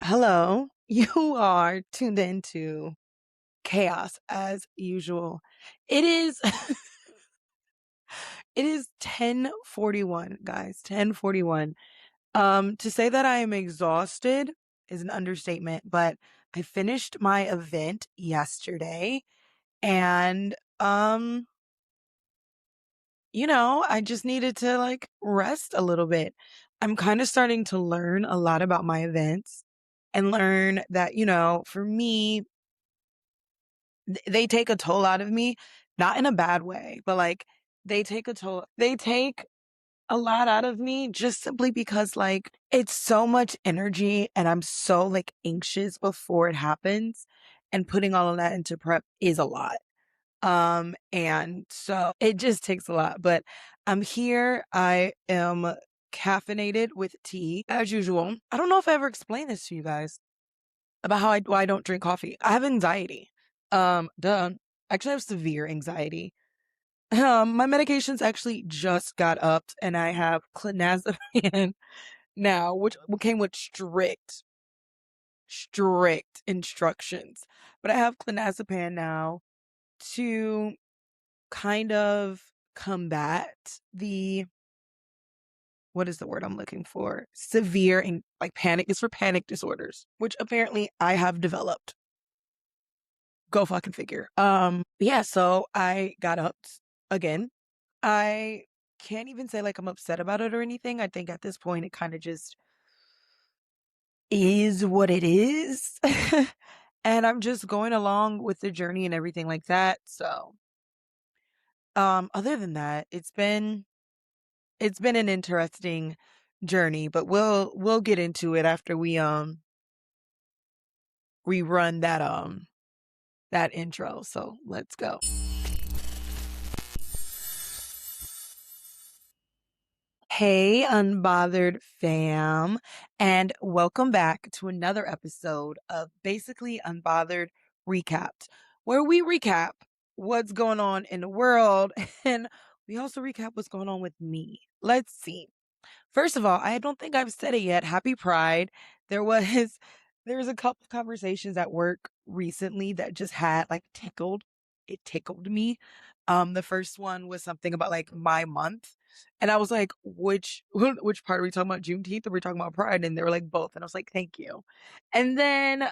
Hello, you are tuned into chaos as usual. It is it is 10:41, guys, 10:41. To say that I am exhausted is an understatement, but I finished my event yesterday and I just needed to like rest a little bit. I'm kind of starting to learn a lot about my events and learn that, for me, they take a toll out of me, not in a bad way, but like they take a toll. They take a lot out of me just simply because like it's so much energy and I'm so like anxious before it happens. And putting all of that into prep is a lot. And so it just takes a lot, but I'm here. I am caffeinated with tea as usual. I don't know if I ever explained this to you guys about why I don't drink coffee. I have anxiety. Duh. Actually, I have severe anxiety. My medications actually just got upped, and I have clonazepam now, which came with strict instructions. But I have clonazepam now to kind of combat the what is the word I'm looking for? Severe and like panic. It's for panic disorders, which apparently I have developed. Go fucking figure. Yeah, so I got up again. I can't even say like I'm upset about it or anything. I think at this point it kind of just is what it is. And I'm just going along with the journey and everything like that. So, other than that, it's been an interesting journey, but we'll get into it after we run that intro. So, let's go. Hey, Unbothered fam, and welcome back to another episode of Basically Unbothered Recapped, where we recap what's going on in the world and we also recap what's going on with me. Let's see. First of all, I don't think I've said it yet. Happy Pride. There was there was a couple of conversations at work recently that just had like tickled me. The first one was something about like my month. And I was like, which part are we talking about? Juneteenth or are we talking about Pride? And they were like both. And I was like, thank you. And then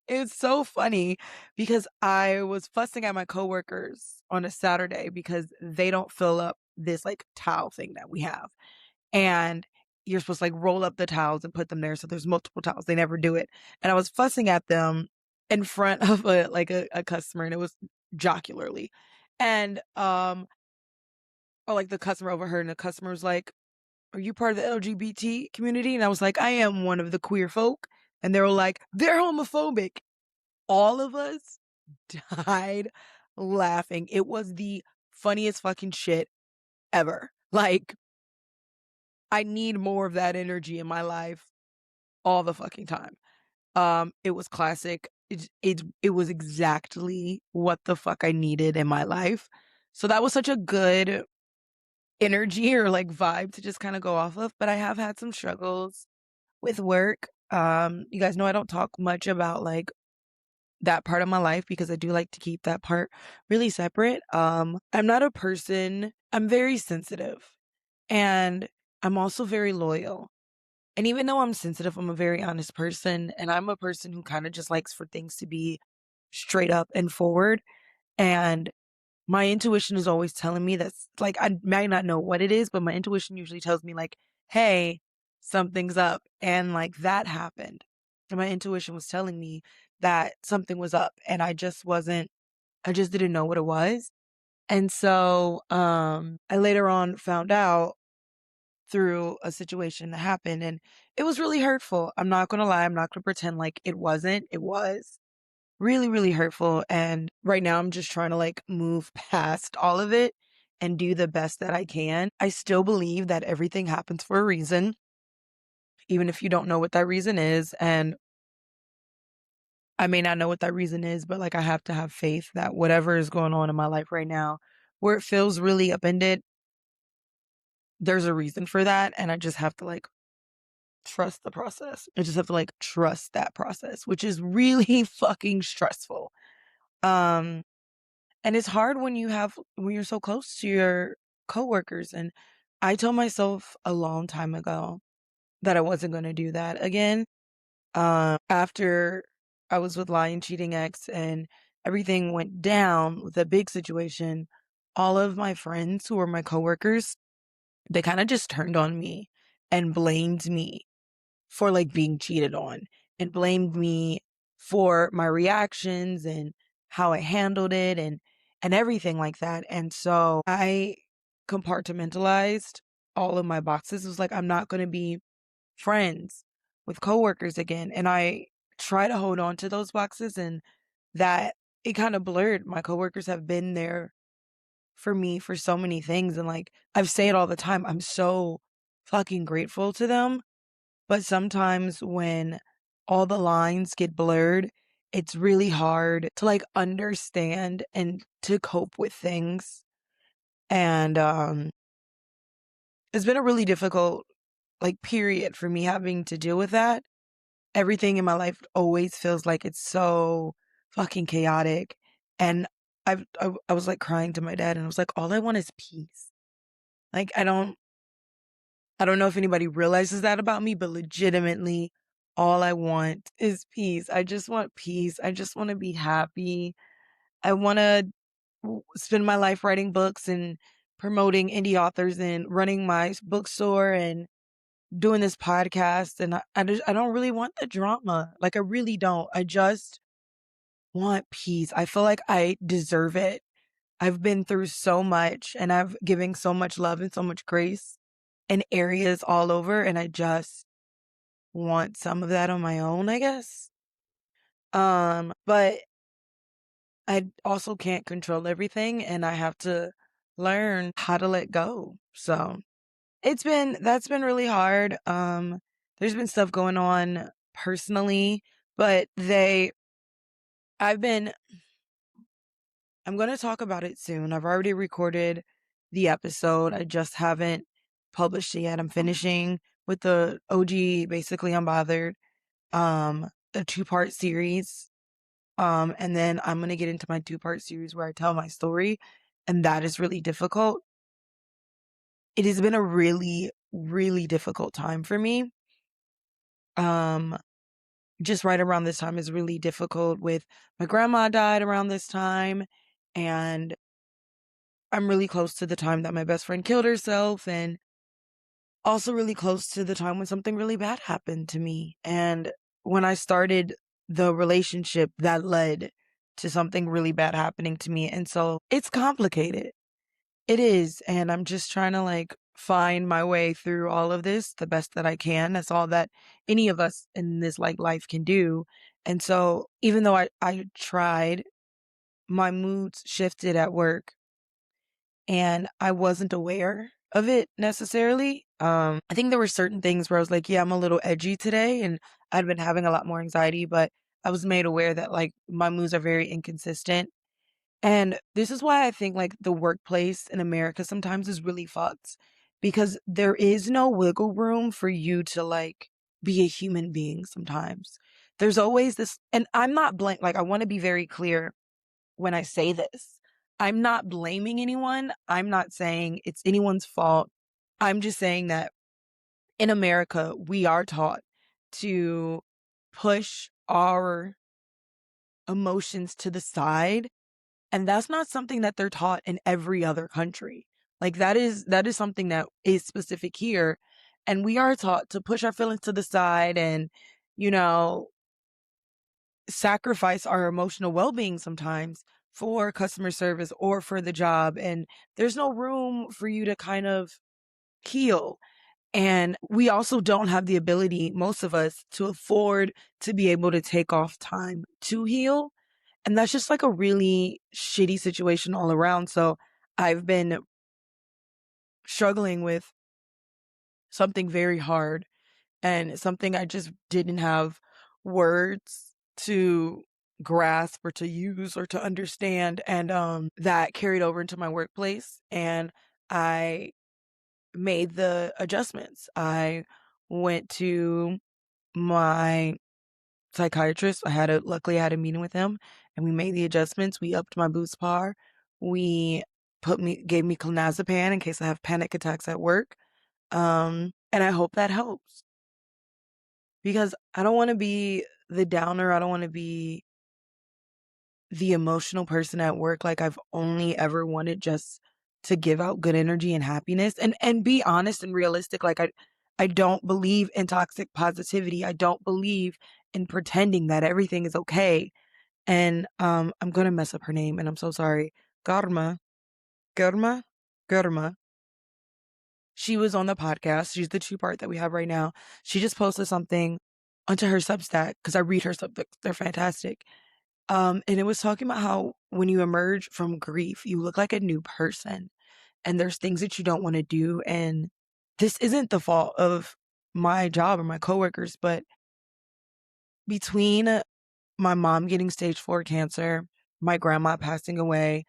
it's so funny because I was fussing at my coworkers on a Saturday because they don't fill up this like towel thing that we have. And you're supposed to like roll up the towels and put them there. So there's multiple towels. They never do it. And I was fussing at them in front of a customer and it was jocularly. And or like the customer overheard and the customer was like, are you part of the LGBT community? And I was like, I am one of the queer folk. And they were like, they're homophobic. All of us died laughing. It was the funniest fucking shit ever. Like, I need more of that energy in my life all the fucking time. It was classic. It was exactly what the fuck I needed in my life. So that was such a good energy or like vibe to just kind of go off of. But I have had some struggles with work. You guys know I don't talk much about like that part of my life because I do like to keep that part really separate. I'm not a person, I'm very sensitive and I'm also very loyal. And even though I'm sensitive, I'm a very honest person and I'm a person who kind of just likes for things to be straight up and forward. And my intuition is always telling me that's like, I might not know what it is, but my intuition usually tells me like, hey, something's up. And like that happened. And my intuition was telling me that something was up and I just didn't know what it was. And so, I later on found out through a situation that happened and it was really hurtful. I'm not going to lie. I'm not going to pretend like it wasn't. It was really, really hurtful. And right now I'm just trying to like move past all of it and do the best that I can. I still believe that everything happens for a reason, even if you don't know what that reason is. And I may not know what that reason is, but like I have to have faith that whatever is going on in my life right now, where it feels really upended, there's a reason for that, and I just have to like trust the process. I just have to like trust that process, which is really fucking stressful. Um and it's hard when you're so close to your coworkers, and I told myself a long time ago that I wasn't going to do that again. After I was with lying, cheating ex and everything went down with a big situation, all of my friends who were my coworkers, they kind of just turned on me and blamed me for like being cheated on and blamed me for my reactions and how I handled it and everything like that. And so I compartmentalized all of my boxes. It was like I'm not going to be friends with coworkers again. And I try to hold on to those boxes, and that it kind of blurred. My coworkers have been there for me for so many things. And like I've say it all the time, I'm so fucking grateful to them. But sometimes when all the lines get blurred, it's really hard to like understand and to cope with things. And it's been a really difficult like period for me having to deal with that. Everything in my life always feels like it's so fucking chaotic. And I was like crying to my dad, and I was like, all I want is peace. Like I don't know if anybody realizes that about me, but legitimately all I want is peace. I just want peace. I just want to be happy. I want to spend my life writing books and promoting indie authors and running my bookstore and doing this podcast. And I don't really want the drama. Like I really don't. I just want peace. I feel like I deserve it. I've been through so much, and I've given so much love and so much grace in areas all over, and I just want some of that on my own, I guess. But I also can't control everything, and I have to learn how to let go. So that's been really hard. There's been stuff going on personally, but I've been, I'm going to talk about it soon. I've already recorded the episode. I just haven't published it yet. I'm finishing with the OG, Basically Unbothered, a 2-part series. And then I'm going to get into my 2-part series where I tell my story. And that is really difficult. It has been a really, really difficult time for me. Just right around this time is really difficult with my grandma died around this time. And I'm really close to the time that my best friend killed herself, and also really close to the time when something really bad happened to me. And when I started the relationship that led to something really bad happening to me. And so it's complicated. It is. And I'm just trying to like find my way through all of this the best that I can. That's all that any of us in this like life can do. And so even though I tried, my moods shifted at work, and I wasn't aware of it necessarily. I think there were certain things where I was like, yeah, I'm a little edgy today, and I'd been having a lot more anxiety, but I was made aware that like my moods are very inconsistent. And this is why I think like the workplace in America sometimes is really fucked, because there is no wiggle room for you to like be a human being sometimes. There's always this, and I'm not like I want to be very clear when I say this. I'm not blaming anyone. I'm not saying it's anyone's fault. I'm just saying that in America, we are taught to push our emotions to the side. And that's not something that they're taught in every other country. Like that is something that is specific here. And we are taught to push our feelings to the side and, you know, sacrifice our emotional well-being sometimes for customer service or for the job. And there's no room for you to kind of heal. And we also don't have the ability, most of us, to afford to be able to take off time to heal. And that's just like a really shitty situation all around. So I've been struggling with something very hard, and something I just didn't have words to grasp or to use or to understand. And that carried over into my workplace. And I made the adjustments. I went to my psychiatrist. Luckily I had a meeting with him and we made the adjustments. We upped my boost par. We gave me clonazepam in case I have panic attacks at work. And I hope that helps because I don't want to be the downer. I don't want to be the emotional person at work. Like I've only ever wanted just to give out good energy and happiness and be honest and realistic. Like I don't believe in toxic positivity. I don't believe in pretending that everything is okay. And I'm gonna mess up her name and I'm so sorry. Garma. Garma? Garma. She was on the podcast. She's the two-part that we have right now. She just posted something onto her Substack because I read her Substack. They're fantastic. And it was talking about how when you emerge from grief, you look like a new person and there's things that you don't want to do. And this isn't the fault of my job or my coworkers, but between my mom getting stage 4 cancer, my grandma passing away,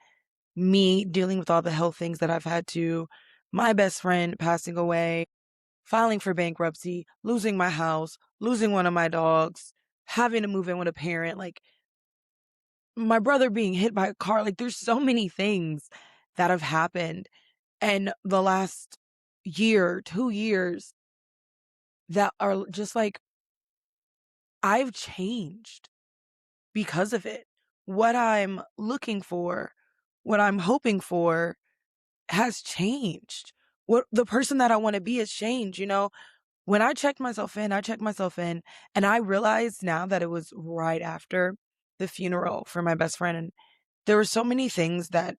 me dealing with all the health things that I've had to, my best friend passing away, filing for bankruptcy, losing my house, losing one of my dogs, having to move in with a parent, like my brother being hit by a car. Like there's so many things that have happened in the last year, 2 years that are just like, I've changed because of it. What I'm looking for, what I'm hoping for has changed. What the person that I want to be has changed. When I checked myself in, and I realized now that it was right after the funeral for my best friend. And there were so many things that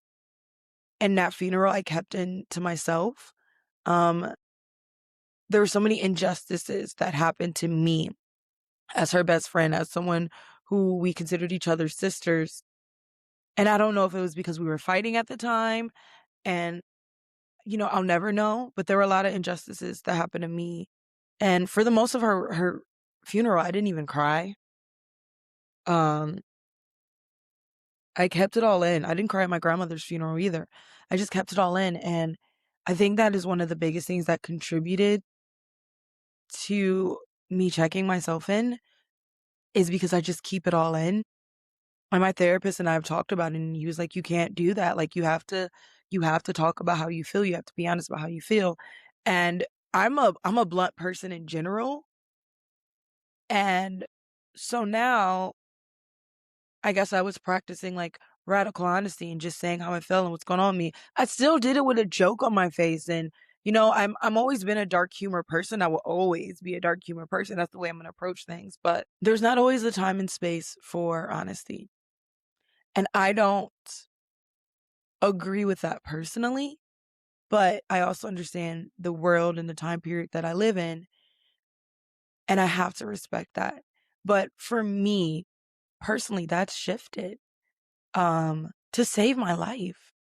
in that funeral I kept in to myself. Um, there were so many injustices that happened to me as her best friend, as someone who we considered each other's sisters. And I don't know if it was because we were fighting at the time and, I'll never know, but there were a lot of injustices that happened to me. And for the most of her funeral, I didn't even cry. Um, I kept it all in. I didn't cry at my grandmother's funeral either. I just kept it all in. And I think that is one of the biggest things that contributed to me checking myself in is because I just keep it all in. And my therapist and I have talked about it, and he was like, you can't do that. Like you have to talk about how you feel. You have to be honest about how you feel. And I'm a blunt person in general. And so now I guess I was practicing like radical honesty and just saying how I felt and what's going on with me. I still did it with a joke on my face. And, I'm always been a dark humor person. I will always be a dark humor person. That's the way I'm going to approach things. But there's not always the time and space for honesty. And I don't agree with that personally, but I also understand the world and the time period that I live in. And I have to respect that. But for me personally, that's shifted to save my life.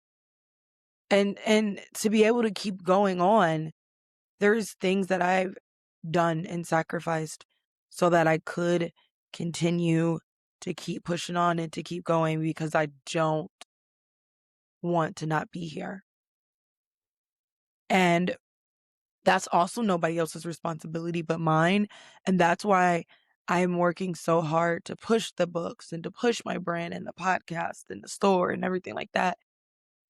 And to be able to keep going on, there's things that I've done and sacrificed so that I could continue to keep pushing on and to keep going because I don't want to not be here. And that's also nobody else's responsibility but mine. And that's why I'm working so hard to push the books and to push my brand and the podcast and the store and everything like that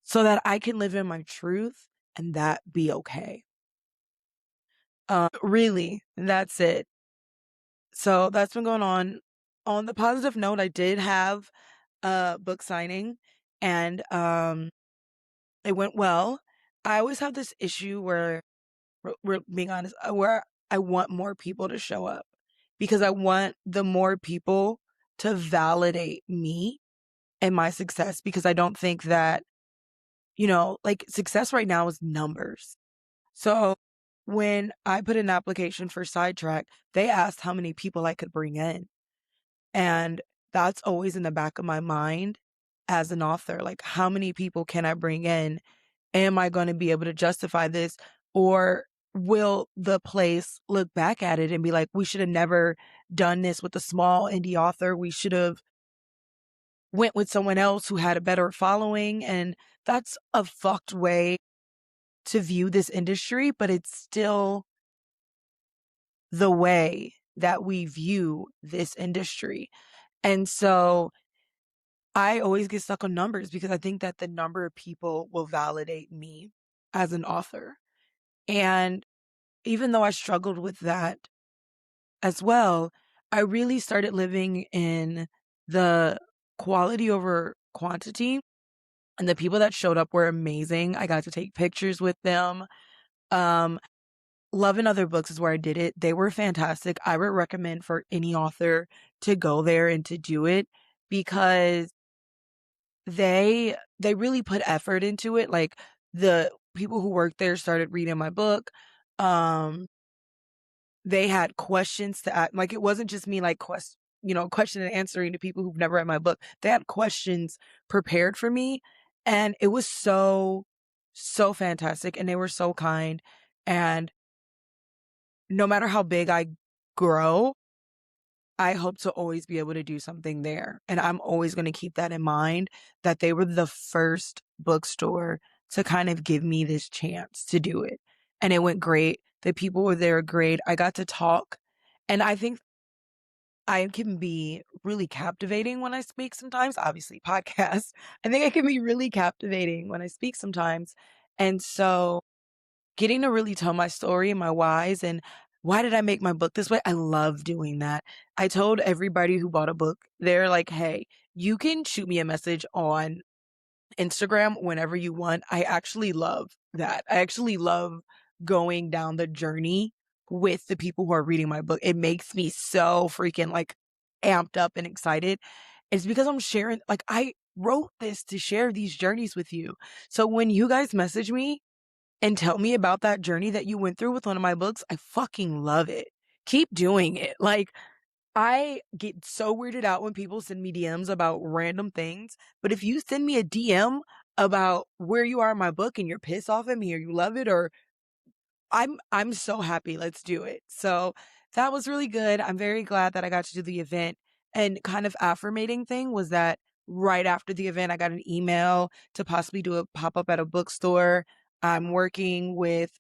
so that I can live in my truth and that be okay. Really, that's it. So that's been going on. On the positive note, I did have a book signing and it went well. I always have this issue where we're being honest, where I want more people to show up because I want the more people to validate me and my success because I don't think that, like success right now is numbers. So when I put in an application for Sidetrack, they asked how many people I could bring in. And that's always in the back of my mind as an author. Like, how many people can I bring in? Am I going to be able to justify this? Or will the place look back at it and be like, we should have never done this with a small indie author. We should have went with someone else who had a better following. And that's a fucked way to view this industry, but it's still the way that we view this industry. And so I always get stuck on numbers because I think that the number of people will validate me as an author. And even though I struggled with that as well, I really started living in the quality over quantity. And the people that showed up were amazing. I got to take pictures with them. Um, Love and Other Books is where I did it. They were fantastic. I would recommend for any author to go there and to do it because they really put effort into it. Like the people who worked there started reading my book. Um, they had questions to ask. Like it wasn't just me like question and answering to people who've never read my book. They had questions prepared for me, and it was so fantastic, and they were so kind. And no matter how big I grow, I hope to always be able to do something there. And I'm always going to keep that in mind that they were the first bookstore to kind of give me this chance to do it. And it went great. The people were there great. I got to talk. And I think I can be really captivating when I speak sometimes. Obviously, podcasts. I think I can be really captivating when I speak sometimes. And so getting to really tell my story and my whys and why did I make my book this way? I love doing that. I told everybody who bought a book, they're like, hey, you can shoot me a message on Instagram whenever you want. I actually love that. I actually love going down the journey with the people who are reading my book. It makes me so freaking like amped up and excited. It's because I'm sharing, like, I wrote this to share these journeys with you. So when you guys message me, and tell me about that journey that you went through with one of my books, I fucking love it. Keep doing it. Like, I get so weirded out when people send me DMs about random things. But if you send me a DM about where you are in my book and you're pissed off at me or you love it or I'm so happy. Let's do it. So that was really good. I'm very glad that I got to do the event. And kind of affirmating thing was that right after the event, I got an email to possibly do a pop up at a bookstore. I'm working with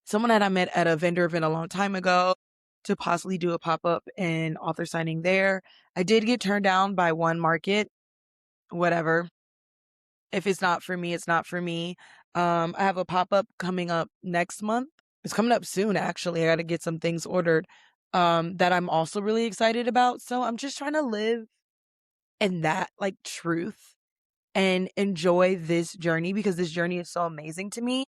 someone that I met at a vendor event a long time ago to possibly do a pop up and author signing there. I did get turned down by one market, whatever. If it's not for me, it's not for me. I have a pop up coming up next month. It's coming up soon, actually. I got to get some things ordered that I'm also really excited about. So I'm just trying to live in that like truth and enjoy this journey because this journey is so amazing to me.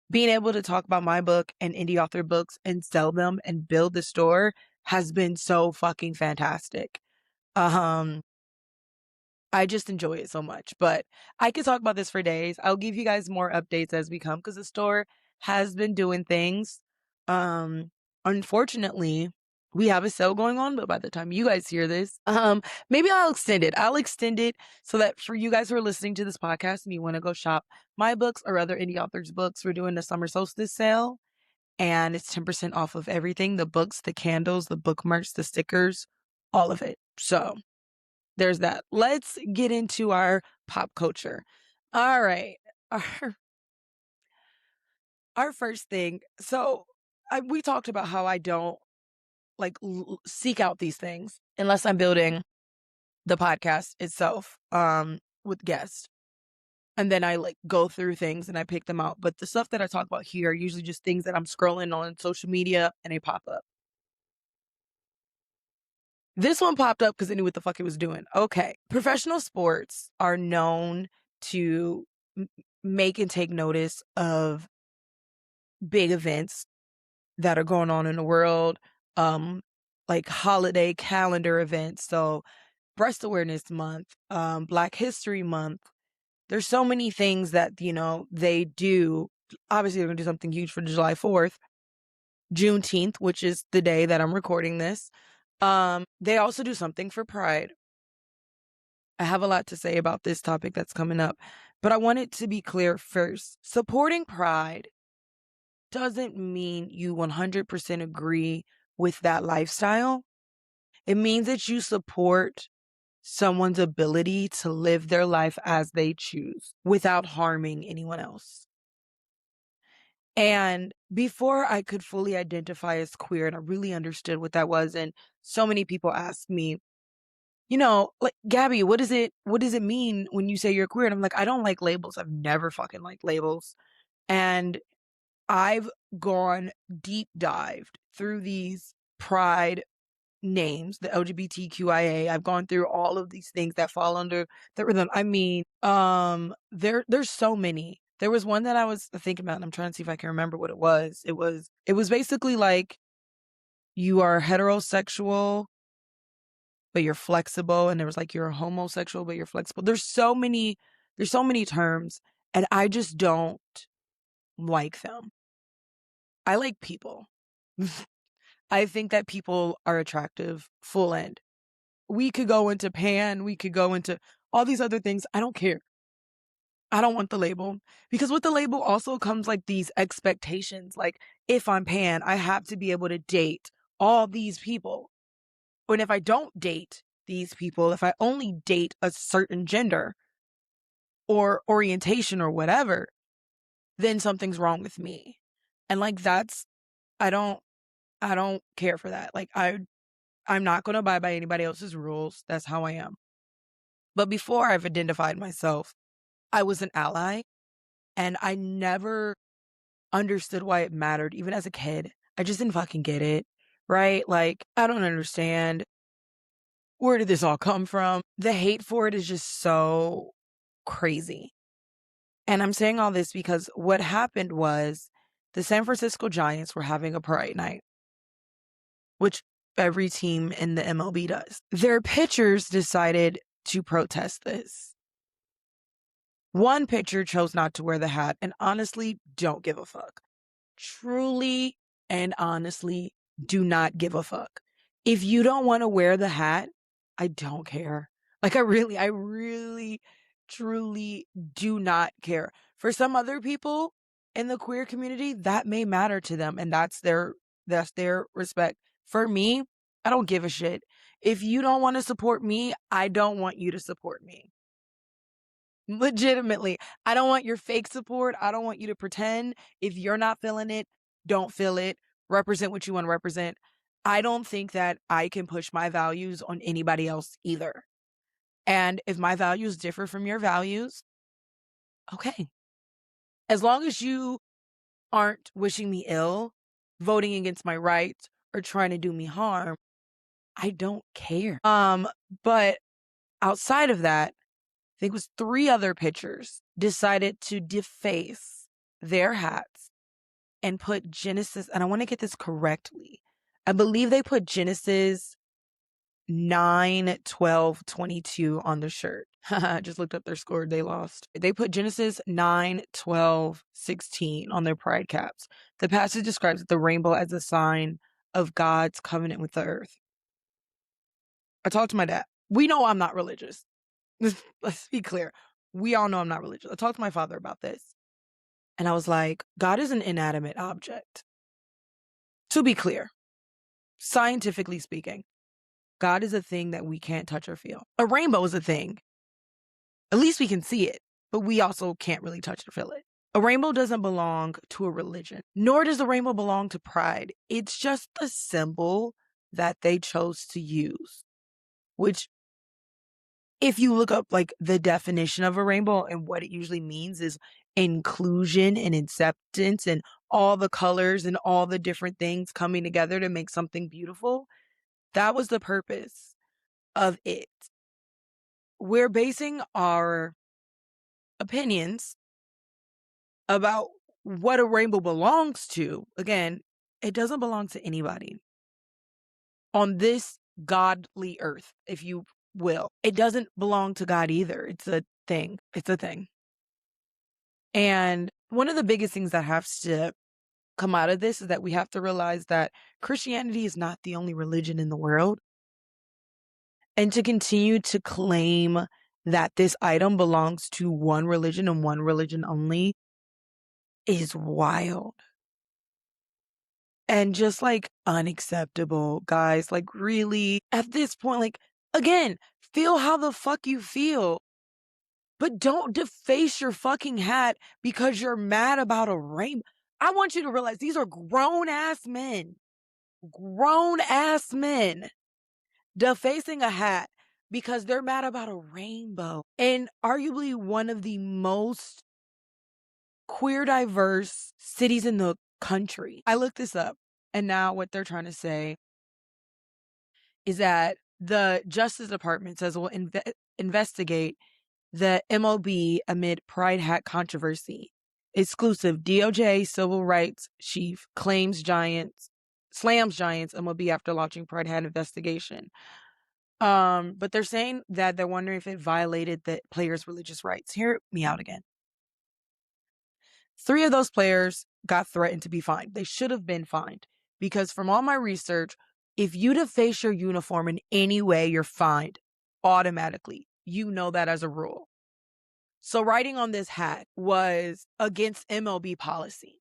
Being able to talk about my book and indie author books and sell them and build the store has been so fucking fantastic. Um, I just enjoy it so much, but I could talk about this for days. I'll give you guys more updates as we come because the store has been doing things. Um, Unfortunately, we have a sale going on, but by the time you guys hear this, maybe I'll extend it. I'll extend it so that for you guys who are listening to this podcast and you want to go shop my books or other indie authors' books, we're doing the summer solstice sale and it's 10% off of everything, the books, the candles, the bookmarks, the stickers, all of it. So there's that. Let's get into our pop culture. All right. Our, our first thing. So we talked about how I don't like seek out these things unless I'm building the podcast itself with guests. And then I like go through things and I pick them out. But the stuff that I talk about here are usually just things that I'm scrolling on social media and they pop up. This one popped up because it knew what the fuck it was doing. Okay. Professional sports are known to make and take notice of big events that are going on in the world, like holiday calendar events. So Breast Awareness Month, Black History Month. There's so many things that, they do. Obviously, they're going to do something huge for July 4th, Juneteenth, which is the day that I'm recording this. They also do something for Pride. I have a lot to say about this topic that's coming up, but I want it to be clear first. Supporting Pride doesn't mean you 100% agree with that lifestyle. It means that you support someone's ability to live their life as they choose without harming anyone else. And before I could fully identify as queer and I really understood what that was, and so many people ask me, like, Gabi, what does it mean when you say you're queer? And I'm like, I don't like labels. I've never fucking liked labels. And I've gone deep dived through these pride names, the LGBTQIA. I've gone through all of these things that fall under the rhythm. I mean, there's so many. There was one that I was thinking about, and I'm trying to see if I can remember what it was. It was basically like you are heterosexual, but you're flexible, and there was like you're homosexual, but you're flexible. There's so many terms, and I just don't like them. I like people. I think that people are attractive, full end. We could go into pan, we could go into all these other things. I don't care. I don't want the label, because with the label also comes like these expectations. Like, if I'm pan, I have to be able to date all these people. And if I don't date these people, if I only date a certain gender or orientation or whatever, then something's wrong with me. And like, I don't I don't care for that. Like, I'm not going to abide by anybody else's rules. That's how I am. But before I've identified myself, I was an ally, and I never understood why it mattered, even as a kid. I just didn't fucking get it, right? Like, I don't understand. Where did this all come from? The hate for it is just so crazy. And I'm saying all this because what happened was the San Francisco Giants were having a pride night, which every team in the MLB does. Their pitchers decided to protest this. One pitcher chose not to wear the hat, and honestly, don't give a fuck. Truly and honestly, do not give a fuck. If you don't want to wear the hat, I don't care. Like, I really, truly do not care. For some other people in the queer community, that may matter to them, and that's their respect. For me, I don't give a shit. If you don't want to support me, I don't want you to support me. Legitimately. I don't want your fake support. I don't want you to pretend. If you're not feeling it, don't feel it. Represent what you want to represent. I don't think that I can push my values on anybody else either. And if my values differ from your values, okay. As long as you aren't wishing me ill, voting against my rights, or trying to do me harm, I don't care. But outside of that, I think it was 3 other pitchers decided to deface their hats and put Genesis, and I want to get this correctly. I believe they put Genesis 9-12-22 on the shirt. I just looked up their score. They lost. They put Genesis 9-12-16 on their pride caps. The passage describes the rainbow as a sign of God's covenant with the earth. I talked to my dad. We know I'm not religious. Let's be clear. We all know I'm not religious. I talked to my father about this. And I was like, God is an inanimate object. To be clear, scientifically speaking, God is a thing that we can't touch or feel. A rainbow is a thing. At least we can see it, but we also can't really touch or feel it. A rainbow doesn't belong to a religion, nor does the rainbow belong to pride. It's just the symbol that they chose to use, which, if you look up like the definition of a rainbow and what it usually means, is inclusion and acceptance and all the colors and all the different things coming together to make something beautiful. That was the purpose of it. We're basing our opinions about what a rainbow belongs to. Again, it doesn't belong to anybody on this godly earth, if you will. It doesn't belong to God either. It's a thing. It's a thing. And one of the biggest things that has to come out of this is that we have to realize that Christianity is not the only religion in the world. And to continue to claim that this item belongs to one religion and one religion only is wild. And just like unacceptable, guys. Like, really, at this point, like, again, feel how the fuck you feel. But don't deface your fucking hat because you're mad about a rainbow. I want you to realize these are grown-ass men. Grown-ass men defacing a hat because they're mad about a rainbow. And arguably one of the most queer diverse cities in the country. I looked this up, and now what they're trying to say is that the Justice Department says will investigate the MLB amid Pride hat controversy. Exclusive DOJ civil rights chief slams Giants MLB after launching Pride hat investigation. But they're saying that they're wondering if it violated the players' religious rights. Hear me out again. 3 of those players got threatened to be fined. They should have been fined because from all my research, if you deface your uniform in any way, you're fined automatically. You know that as a rule. So writing on this hat was against MLB policy.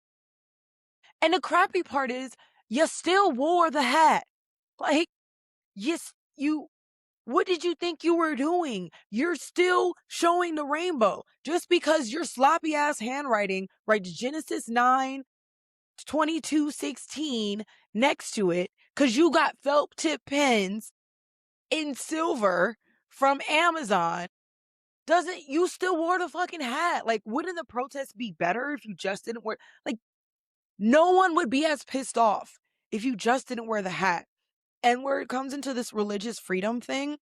And the crappy part is you still wore the hat. Like, what did you think you were doing? You're still showing the rainbow. Just because your sloppy ass handwriting writes Genesis 9:22:16 next to it, because you got felt tip pens in silver from Amazon, you still wore the fucking hat. Like, wouldn't the protest be better if you just didn't wear, like, no one would be as pissed off if you just didn't wear the hat. And where it comes into this religious freedom thing,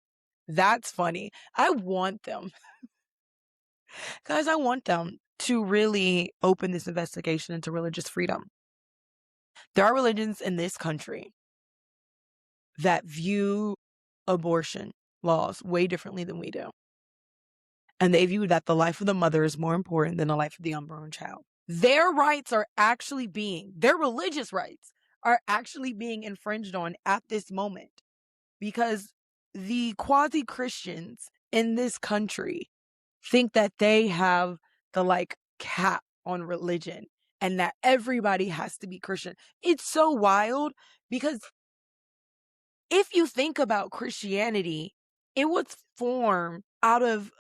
that's funny. I want them, guys, I want them to really open this investigation into religious freedom. There are religions in this country that view abortion laws way differently than we do. And they view that the life of the mother is more important than the life of the unborn child. Their rights are actually their religious rights are actually being infringed on at this moment because the quasi-Christians in this country think that they have the cap on religion and that everybody has to be Christian. It's so wild because if you think about Christianity, it was formed out of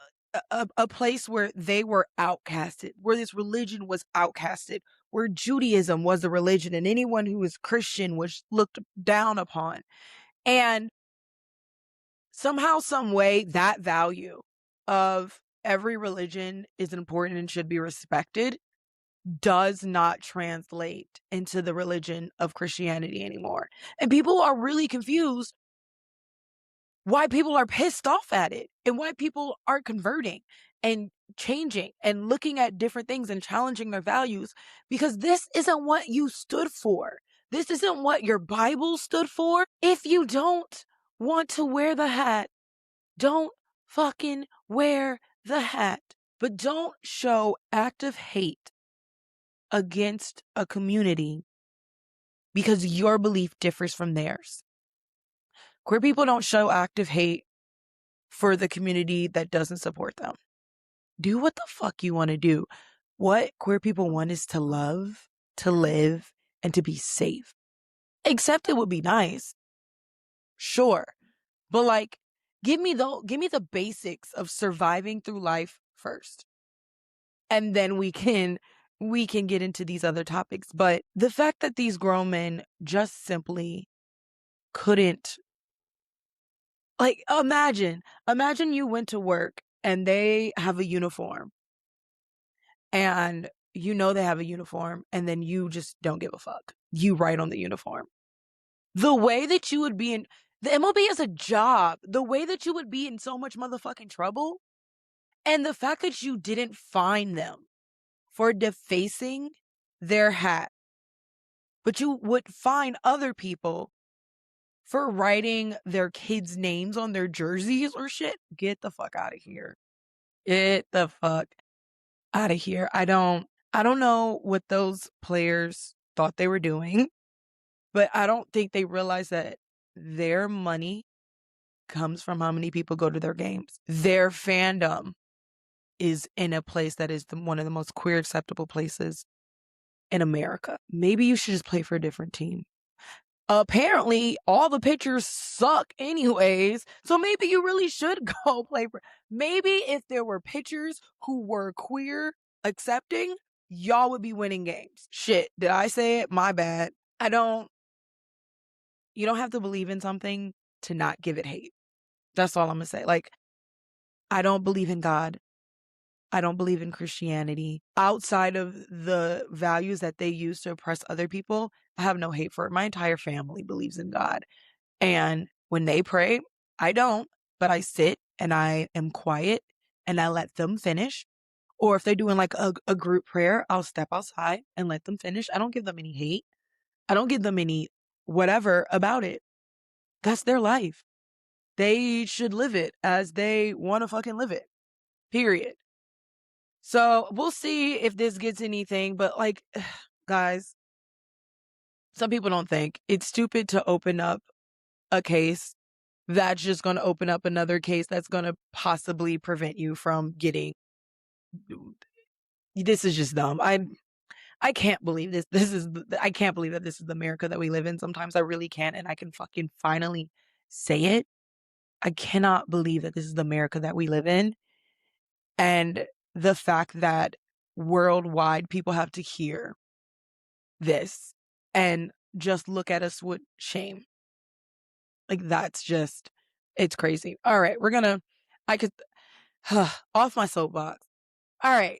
a place where they were outcasted, where this religion was outcasted, where Judaism was a religion and anyone who was Christian was looked down upon. And somehow, some way, that value of every religion is important and should be respected does not translate into the religion of Christianity anymore. And people are really confused why people are pissed off at it and why people are converting and changing and looking at different things and challenging their values, because this isn't what you stood for. This isn't what your Bible stood for. If you don't want to wear the hat, don't fucking wear the hat. But don't show active hate against a community because your belief differs from theirs. Queer people don't show active hate for the community that doesn't support them. Do what the fuck you want to do. What queer people want is to love, to live, and to be safe. Accept it would be nice. Sure. But give me the basics of surviving through life first. And then we can get into these other topics. But the fact that these grown men just simply couldn't, imagine you went to work and they have a uniform and you know they have a uniform and then you just don't give a fuck. You write on the uniform. The way that you would be in the MLB as a job, the way that you would be in so much motherfucking trouble, and the fact that you didn't fine them for defacing their hat, but you would fine other people for writing their kids' names on their jerseys or shit. Get the fuck out of here. Get the fuck out of here. I don't know what those players thought they were doing, but I don't think they realized that their money comes from how many people go to their games. Their fandom is in a place that is one of the most queer acceptable places in America. Maybe you should just play for a different team. Apparently, all the pitchers suck anyways, so maybe you really should go play for... Maybe if there were pitchers who were queer accepting, y'all would be winning games. Shit, did I say it? My bad. You don't have to believe in something to not give it hate. That's all I'm gonna say. Like, I don't believe in God. I don't believe in Christianity. Outside of the values that they use to oppress other people, I have no hate for it. My entire family believes in God. And when they pray, I don't, but I sit and I am quiet and I let them finish. Or if they're doing like a group prayer, I'll step outside and let them finish. I don't give them any hate. I don't give them any whatever about it. That's their life. They should live it as they want to fucking live it. Period. So we'll see if this gets anything, but like, guys, some people don't think it's stupid to open up a case that's just going to open up another case that's going to possibly prevent you from getting. This is just dumb. I can't believe this. I can't believe that this is the America that we live in. Sometimes I really can't, and I can fucking finally say it. I cannot believe that this is the America that we live in. And the fact that worldwide people have to hear this and just look at us with shame. Like, that's just, it's crazy. All right, I could, off my soapbox. All right,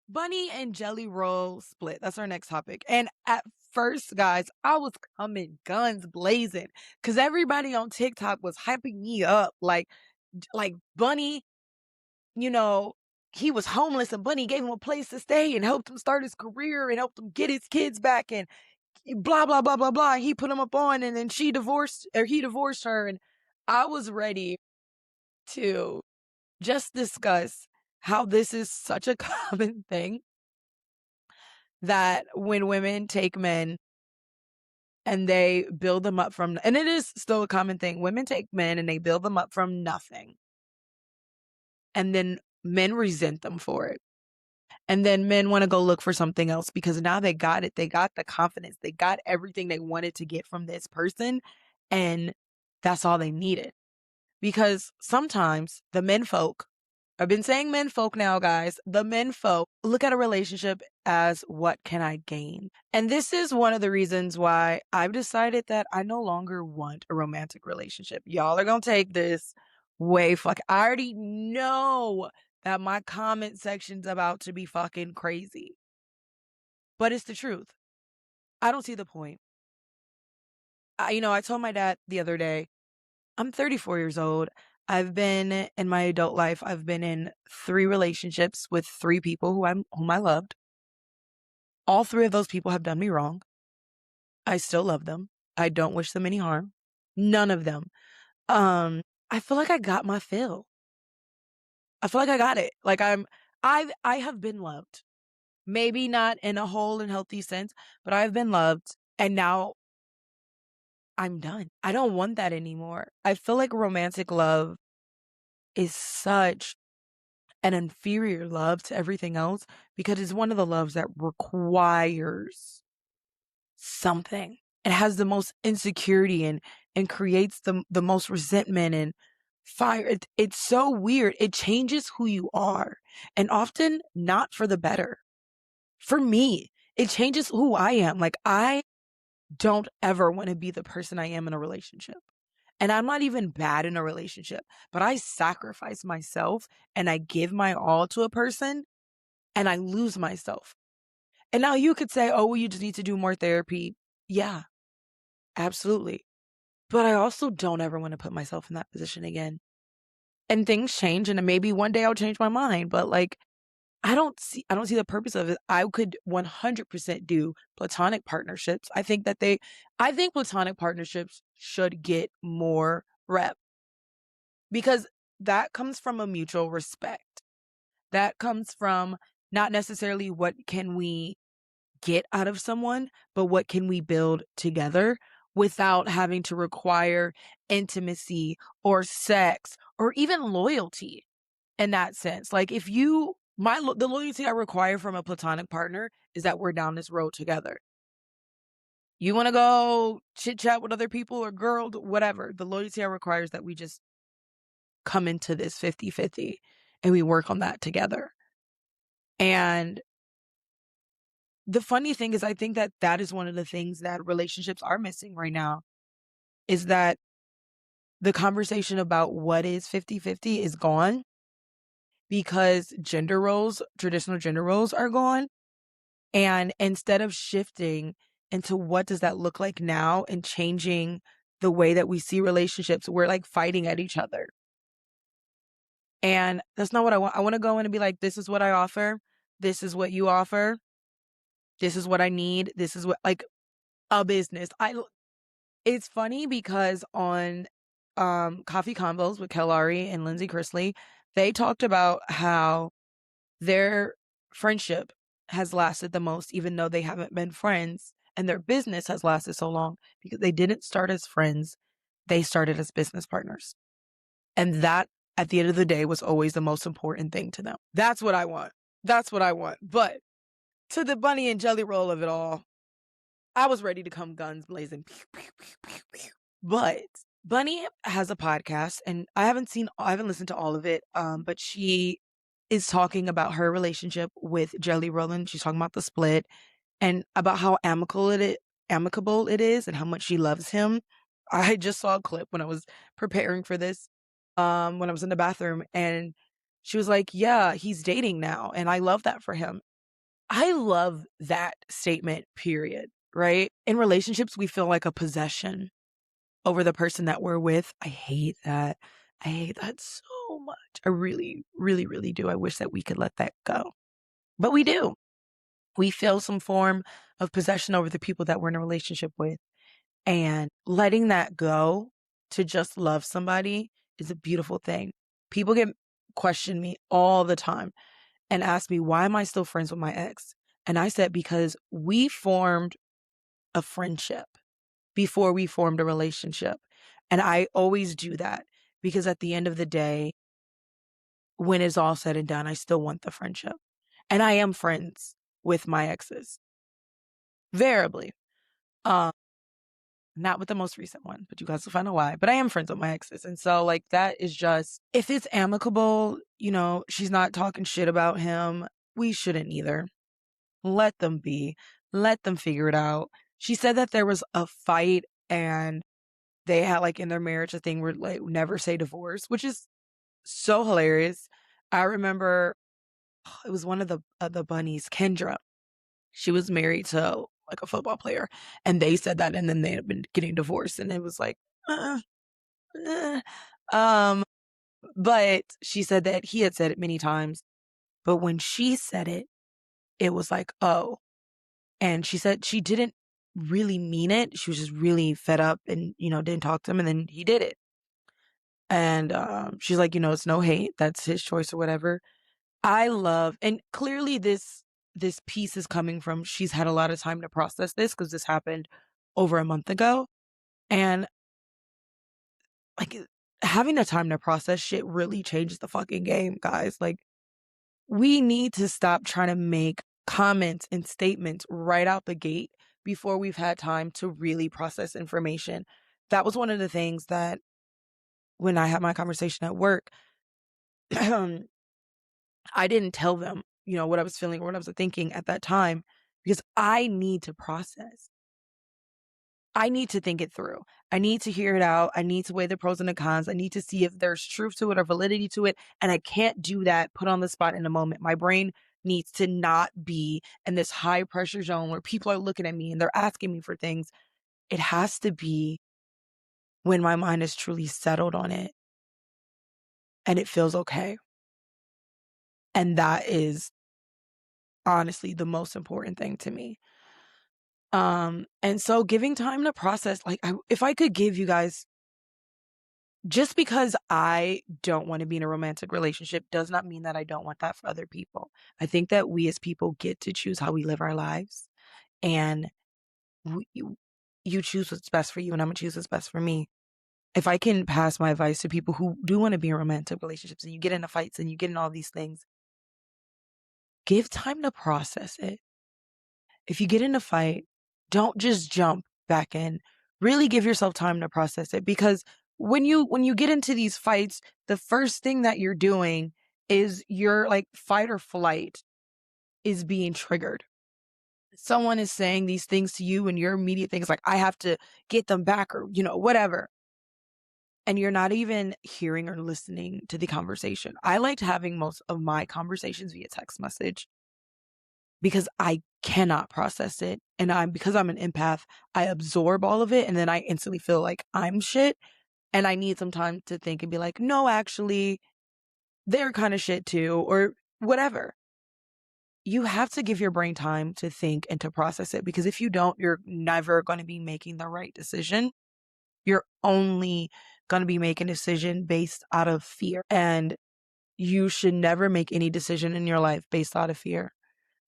Bunnie and Jelly Roll split. That's our next topic. And at first, guys, I was coming guns blazing because everybody on TikTok was hyping me up. Like Bunnie, he was homeless and Bunnie gave him a place to stay and helped him start his career and helped him get his kids back and blah, blah, blah, blah, blah. He put him up on and then he divorced her. And I was ready to just discuss how this is such a common thing, that when women take men and they build them up from, and it is still a common thing, women take men and they build them up from nothing. And then men resent them for it. And then men want to go look for something else because now they got it. They got the confidence. They got everything they wanted to get from this person. And that's all they needed. Because sometimes the menfolk, I've been saying menfolk now, guys, the menfolk look at a relationship as what can I gain? And this is one of the reasons why I've decided that I no longer want a romantic relationship. Y'all are going to take this way I already know that my comment section's about to be fucking crazy. But it's the truth. I don't see the point. I told my dad the other day, I'm 34 years old. I've been in my adult life, I've been in 3 relationships with 3 people whom I loved. All 3 of those people have done me wrong. I still love them. I don't wish them any harm. None of them. I feel like I got my fill. I feel like I got it. Like I have been loved. Maybe not in a whole and healthy sense, but I've been loved and now I'm done. I don't want that anymore. I feel like romantic love is such an inferior love to everything else because it's one of the loves that requires something. It has the most insecurity and creates the most resentment and fire. It's so weird. It changes who you are, and often not for the better. For me, it changes who I am. Like, I don't ever want to be the person I am in a relationship. And I'm not even bad in a relationship, but I sacrifice myself and I give my all to a person and I lose myself. And now you could say, oh, well, you just need to do more therapy. Yeah, absolutely. But I also don't ever want to put myself in that position again. And things change and maybe one day I'll change my mind. But like, I don't see the purpose of it. I could 100% do platonic partnerships. I think platonic partnerships should get more rep because that comes from a mutual respect. That comes from not necessarily what can we get out of someone, but what can we build together without having to require intimacy or sex or even loyalty in that sense. Like the loyalty I require from a platonic partner is that we're down this road together. You want to go chit chat with other people or girls, whatever. The loyalty I require is that we just come into this 50-50 and we work on that together. And the funny thing is, I think that that is one of the things that relationships are missing right now, is that the conversation about what is 50-50 is gone because traditional gender roles are gone. And instead of shifting into what does that look like now and changing the way that we see relationships, we're like fighting at each other. And that's not what I want. I want to go in and be like, this is what I offer. This is what you offer. This is what I need. This is what, like, a business. It's funny because on Coffee Convos with Kellari and Lindsay Chrisley, they talked about how their friendship has lasted the most, even though they haven't been friends, and their business has lasted so long because they didn't start as friends. They started as business partners. And that, at the end of the day, was always the most important thing to them. That's what I want. That's what I want. But to the bunny and jelly roll of it all, I was ready to come guns blazing. But Bunnie has a podcast, and I haven't listened to all of it. But she is talking about her relationship with Jelly Roll. She's talking about the split and about how amicable it is and how much she loves him. I just saw a clip when I was preparing for this, when I was in the bathroom, and she was like, yeah, he's dating now. And I love that for him. I love that statement, period, right? In relationships, we feel like a possession over the person that we're with. I hate that. I hate that so much. I really, really, really do. I wish that we could let that go. But we do. We feel some form of possession over the people that we're in a relationship with. And letting that go to just love somebody is a beautiful thing. People question me all the time and ask me, why am I still friends with my ex? And I said, because we formed a friendship before we formed a relationship. And I always do that because at the end of the day, when it's all said and done, I still want the friendship. And I am friends with my exes. Variably. Not with the most recent one, but you guys will find out why. But I am friends with my exes. And so, like, that is just, if it's amicable, she's not talking shit about him, we shouldn't either. Let them be. Let them figure it out. She said that there was a fight and they had, like, in their marriage, a thing where, like, never say divorce, which is so hilarious. I remember it was one of the bunnies, Kendra. She was married to, like, a football player, and they said that, and then they had been getting divorced, and it was like, uh. um, but she said that he had said it many times, but when she said it, it was like, oh. And she said she didn't really mean it. She was just really fed up and, didn't talk to him, and then he did it. And she's like, it's no hate. That's his choice or whatever. I love, and clearly this piece is coming from, she's had a lot of time to process this because this happened over a month ago. And like, having the time to process shit really changes the fucking game, guys. Like, we need to stop trying to make comments and statements right out the gate before we've had time to really process information. That was one of the things that when I had my conversation at work, I didn't tell them, what I was feeling or what I was thinking at that time because I need to process. I need to think it through. I need to hear it out. I need to weigh the pros and the cons. I need to see if there's truth to it or validity to it. And I can't do that put on the spot in a moment. My brain needs to not be in this high pressure zone where people are looking at me and they're asking me for things. It has to be when my mind is truly settled on it and it feels okay. And that is honestly the most important thing to me. And so giving time to process, like, if I could give you guys, just because I don't want to be in a romantic relationship does not mean that I don't want that for other people. I think that we as people get to choose how we live our lives, and you choose what's best for you, and I'm gonna choose what's best for me. If I can pass my advice to people who do want to be in romantic relationships and you get into fights and you get in all these things, give time to process it. If you get in a fight, don't just jump back in. Really give yourself time to process it, because when you get into these fights, the first thing that you're doing is you're like fight or flight. is being triggered. Someone is saying these things to you and your immediate thing is like, I have to get them back or, whatever. And you're not even hearing or listening to the conversation. I liked having most of my conversations via text message because I cannot process it. And because I'm an empath, I absorb all of it and then I instantly feel like I'm shit. And I need some time to think and be like, no, actually, they're kind of shit too, or whatever. You have to give your brain time to think and to process it, because if you don't, you're never going to be making the right decision. You're only going to be making a decision based out of fear. And you should never make any decision in your life based out of fear.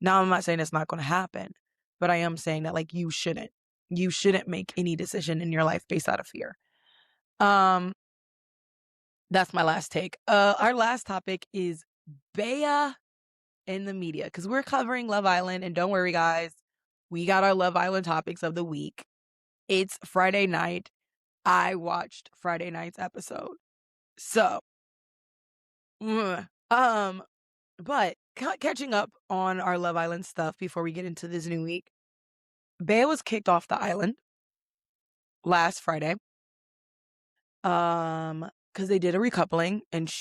Now, I'm not saying it's not going to happen, but I am saying that like you shouldn't. You shouldn't make any decision in your life based out of fear. That's my last take. Our last topic is Bea in the media, because we're covering Love Island, and don't worry, guys, we got our Love Island topics of the week. It's Friday night. I watched Friday night's episode. So, but catching up on our Love Island stuff before we get into this new week, Bea was kicked off the island last Friday. Because they did a recoupling, and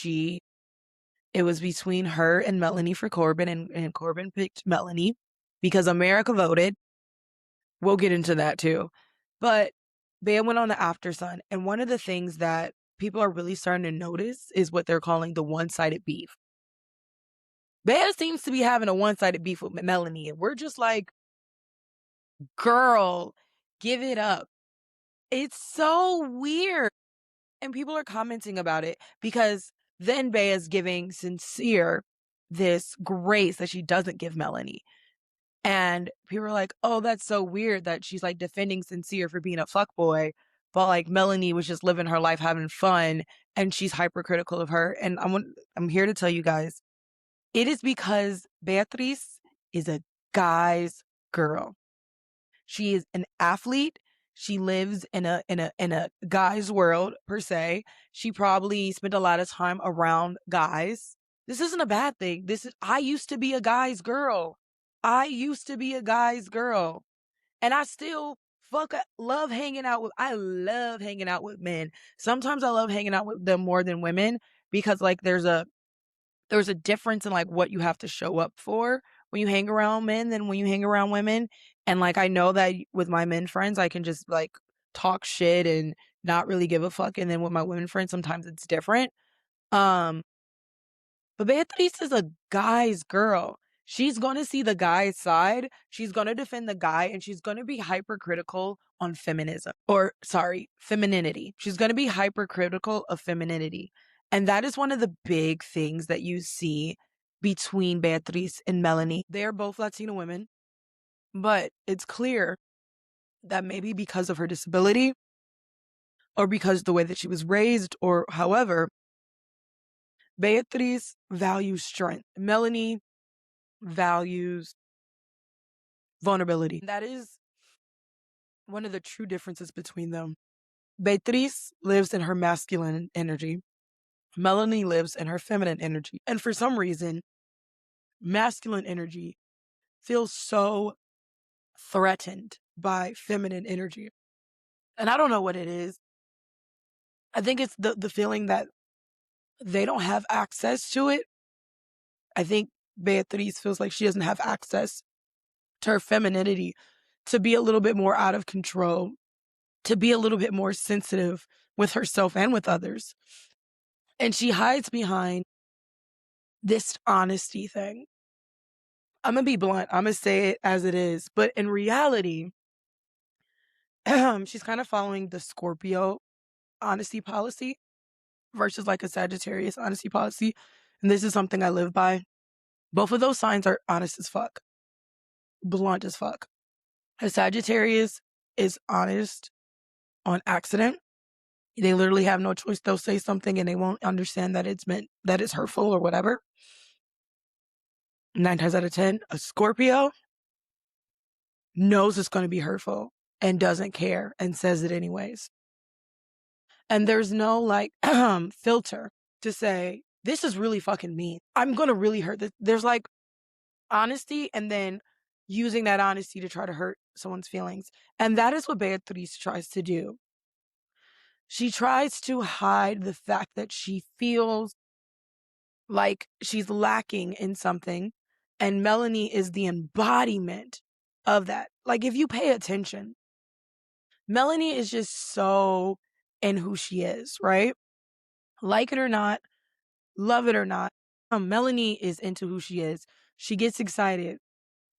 it was between her and Melanie for Corbin, and Corbin picked Melanie because America voted. We'll get into that too. But Bea went on the After Sun, and one of the things that people are really starting to notice is what they're calling the one-sided beef. Bea seems to be having a one-sided beef with Melanie, and we're just like, girl, give it up. It's so weird. And people are commenting about it because then Bea is giving Sincere this grace that she doesn't give Melanie. And people are like, oh, that's so weird that she's like defending Sincere for being a fuckboy, but like Melanie was just living her life having fun and she's hypercritical of her. And I'm here to tell you guys, it is because Beatriz is a guy's girl. She is an athlete. She lives in a guy's world per se. She probably spent a lot of time around guys. This isn't a bad thing. I used to be a guy's girl. I used to be a guy's girl. And I still love hanging out with, I love hanging out with men. Sometimes I love hanging out with them more than women because like there's a difference in like what you have to show up for when you hang around men than when you hang around women. And like, I know that with my men friends, I can just like talk shit and not really give a fuck. And then with my women friends, sometimes it's different. But Beatriz is a guy's girl. She's going to see the guy's side. She's going to defend the guy, and she's going to be hypercritical on femininity. She's going to be hypercritical of femininity. And that is one of the big things that you see between Beatriz and Melanie. They're both Latina women, but it's clear that maybe because of her disability or because the way that she was raised or however, Beatriz values strength. Melanie values vulnerability. That is one of the true differences between them. Beatriz lives in her masculine energy. Melanie lives in her feminine energy. And for some reason, masculine energy feels so threatened by feminine energy. And I don't know what it is. I think it's the feeling that they don't have access to it. I think Beatriz feels like she doesn't have access to her femininity, to be a little bit more out of control, to be a little bit more sensitive with herself and with others. And she hides behind this honesty thing. I'm going to be blunt. I'm going to say it as it is. But in reality, she's kind of following the Scorpio honesty policy versus like a Sagittarius honesty policy. And this is something I live by. Both of those signs are honest as fuck. Blunt as fuck. A Sagittarius is honest on accident. They literally have no choice. They'll say something and they won't understand that that it's hurtful or whatever. 9 times out of 10, a Scorpio knows it's going to be hurtful and doesn't care and says it anyways. And there's no like filter to say, this is really fucking mean. I'm going to really hurt this. There's like, honesty and then using that honesty to try to hurt someone's feelings. And that is what Beatrice tries to do. She tries to hide the fact that she feels like she's lacking in something, and Melanie is the embodiment of that. Like, if you pay attention, Melanie is just so in who she is, right? Like it or not, love it or not, Melanie is into who she is. She gets excited.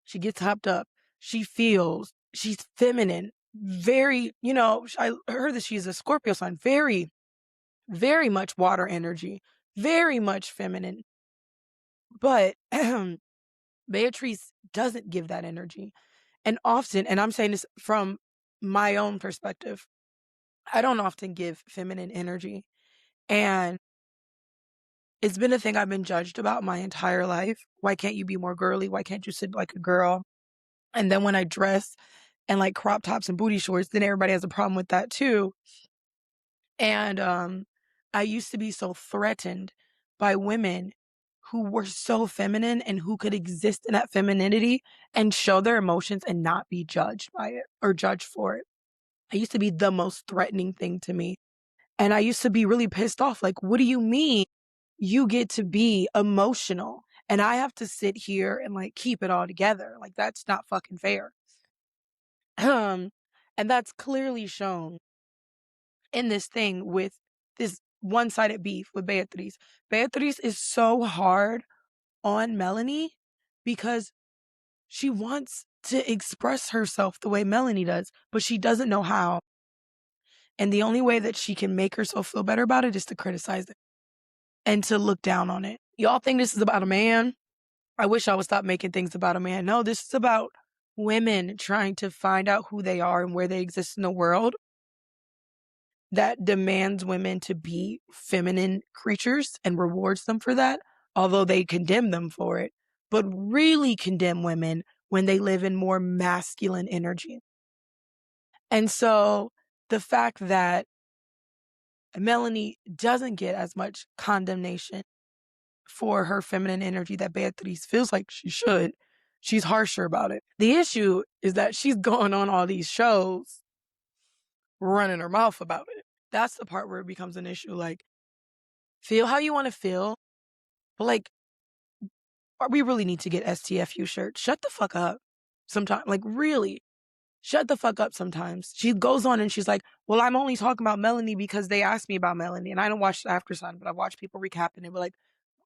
She gets hopped up. She feels. She's feminine. Very, I heard that she's a Scorpio sign. Very, very much water energy. Very much feminine. But Beatrice doesn't give that energy. And often, and I'm saying this from my own perspective, I don't often give feminine energy. And it's been a thing I've been judged about my entire life. Why can't you be more girly? Why can't you sit like a girl? And then when I dress and like crop tops and booty shorts, then everybody has a problem with that too. And I used to be so threatened by women who were so feminine and who could exist in that femininity and show their emotions and not be judged by it or judged for it. It used to be the most threatening thing to me. And I used to be really pissed off. Like, what do you mean you get to be emotional and I have to sit here and like keep it all together? Like, that's not fucking fair. And that's clearly shown in this thing with this one-sided beef with Beatrice. Beatrice is so hard on Melanie because she wants to express herself the way Melanie does, but she doesn't know how. And the only way that she can make herself feel better about it is to criticize it and to look down on it. Y'all think this is about a man? I wish I would stop making things about a man. No, this is about women trying to find out who they are and where they exist in the world that demands women to be feminine creatures and rewards them for that, although they condemn them for it, but really condemn women when they live in more masculine energy. And so the fact that Melanie doesn't get as much condemnation for her feminine energy that Beatrice feels like she should, she's harsher about it. The issue is that she's going on all these shows running her mouth about it. That's the part where it becomes an issue. Like, feel how you want to feel, but like, we really need to get STFU shirts. Shut the fuck up sometimes. Like, really, shut the fuck up sometimes. She goes on and she's like, well, I'm only talking about Melanie because they asked me about Melanie. And I don't watch the After Sun, but I watch people recapping it. But like,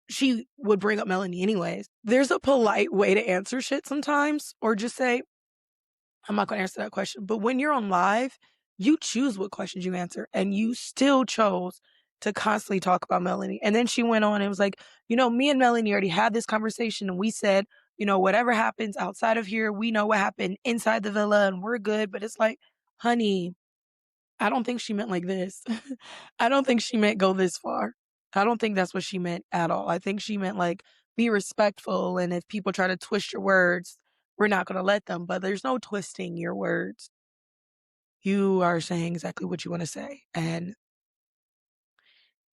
she would bring up Melanie anyways. There's a polite way to answer shit sometimes, or just say, I'm not going to answer that question. But when you're on live, you choose what questions you answer. And you still chose to constantly talk about Melanie. And then she went on and was like, me and Melanie already had this conversation and we said, whatever happens outside of here, we know what happened inside the villa and we're good. But it's like, honey, I don't think she meant like this. I don't think she meant go this far. I don't think that's what she meant at all. I think she meant like be respectful. And if people try to twist your words, we're not going to let them. But there's no twisting your words. You are saying exactly what you want to say. And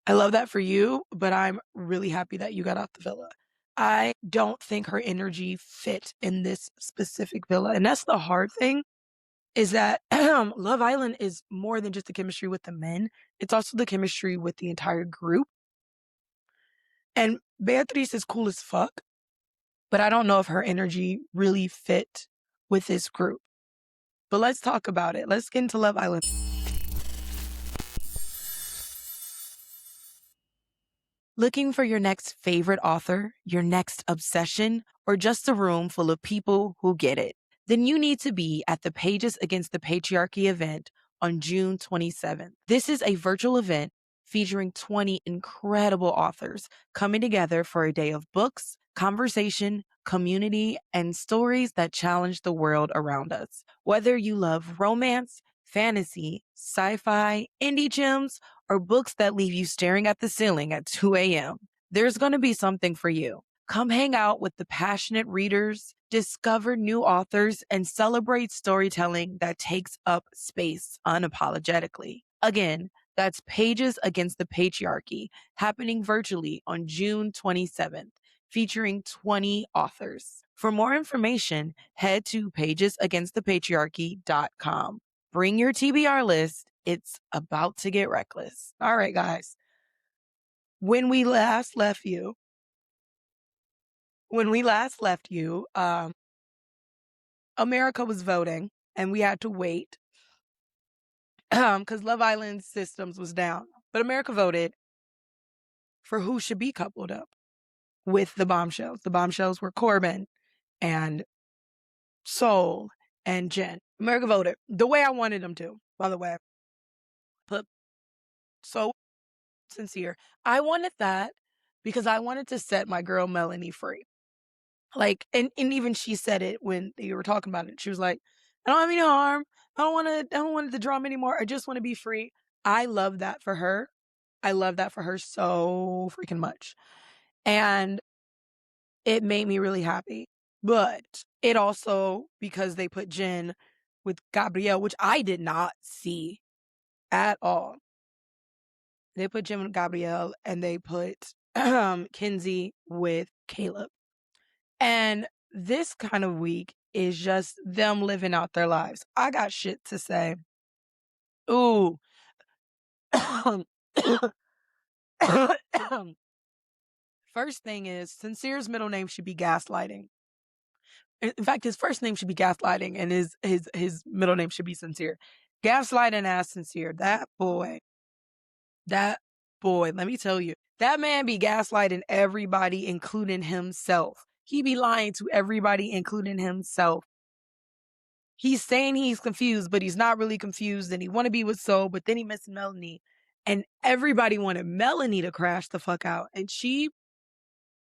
I love that for you, but I'm really happy that you got out the villa. I don't think her energy fit in this specific villa. And that's the hard thing, is that Love Island is more than just the chemistry with the men. It's also the chemistry with the entire group. And Beatrice is cool as fuck, but I don't know if her energy really fit with this group. But let's talk about it. Let's get into Love Island. Looking for your next favorite author, your next obsession, or just a room full of people who get it? Then you need to be at the Pages Against the Patriarchy event on June 27th. This is a virtual event featuring 20 incredible authors coming together for a day of books, conversation, community, and stories that challenge the world around us. Whether you love romance, fantasy, sci-fi, indie gems, or books that leave you staring at the ceiling at 2 a.m., there's going to be something for you. Come hang out with the passionate readers, discover new authors, and celebrate storytelling that takes up space unapologetically. Again, that's Pages Against the Patriarchy, happening virtually on June 27th, featuring 20 authors. For more information, head to pagesagainstthepatriarchy.com. Bring your TBR list. It's about to get reckless. All right, guys. When we last left you, America was voting and we had to wait because Love Island systems was down. But America voted for who should be coupled up with the bombshells. The bombshells were Corbin and Soul and Jen. America voted the way I wanted them to, by the way. Put so sincere. I wanted that because I wanted to set my girl Melanie free. Like, and even she said it when they were talking about it. She was like, I don't have any harm. I don't want the drama anymore. I just want to be free. I love that for her. I love that for her so freaking much. And it made me really happy. But it also, because they put Jen with Gabrielle, which I did not see at all. They put Jen with Gabrielle and they put Kinsey with Caleb. And this kind of week is just them living out their lives. I got shit to say. Ooh. First thing is, Sincere's middle name should be Gaslighting. In fact, his first name should be Gaslighting and his middle name should be Sincere. Gaslighting ass Sincere. That boy, let me tell you, that man be gaslighting everybody, including himself. He be lying to everybody, including himself. He's saying he's confused, but he's not really confused, and he want to be with Soul, but then he missed Melanie. And everybody wanted Melanie to crash the fuck out. And she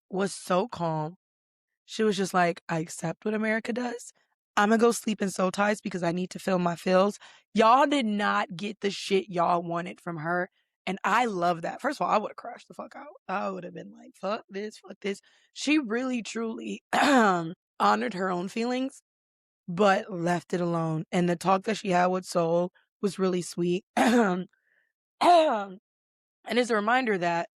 was so calm. She was just like, I accept what America does. I'm going to go sleep in soul ties because I need to feel my feels. Y'all did not get the shit y'all wanted from her. And I love that. First of all, I would have crashed the fuck out. I would have been like, fuck this, fuck this. She really, truly honored her own feelings, but left it alone. And the talk that she had with Soul was really sweet. And it's a reminder that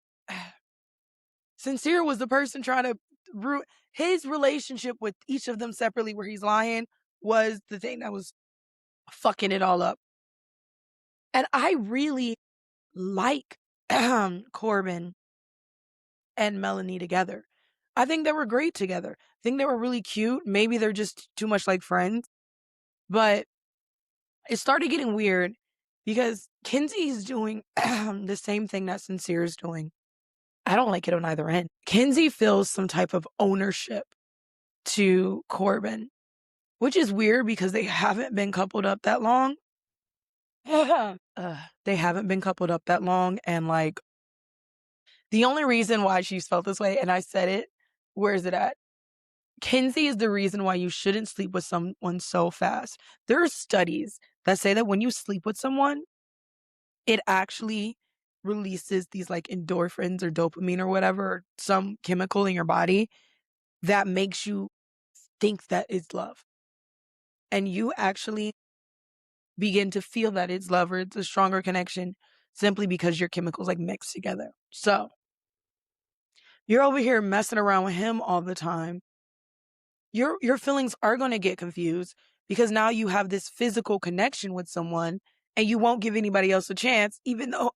Sincere was the person trying to ruin his relationship with each of them separately, where he's lying, was the thing that was fucking it all up. And I really like Corbin and Melanie together. I think they were great together. I think they were really cute. Maybe they're just too much like friends. But it started getting weird because Kinsey's doing the same thing that Sincere is doing. I don't like it on either end. Kinsey feels some type of ownership to Corbin, which is weird because they haven't been coupled up that long. They haven't been coupled up that long. And like, the only reason why she's felt this way, and I said it, where is it at? Kinsey is the reason why you shouldn't sleep with someone so fast. There are studies that say that when you sleep with someone, it actually releases these like endorphins or dopamine or whatever, some chemical in your body that makes you think that it's love. And you actually begin to feel that it's love or it's a stronger connection simply because your chemicals like mix together. So you're over here messing around with him all the time. Your feelings are going to get confused because now you have this physical connection with someone and you won't give anybody else a chance, even though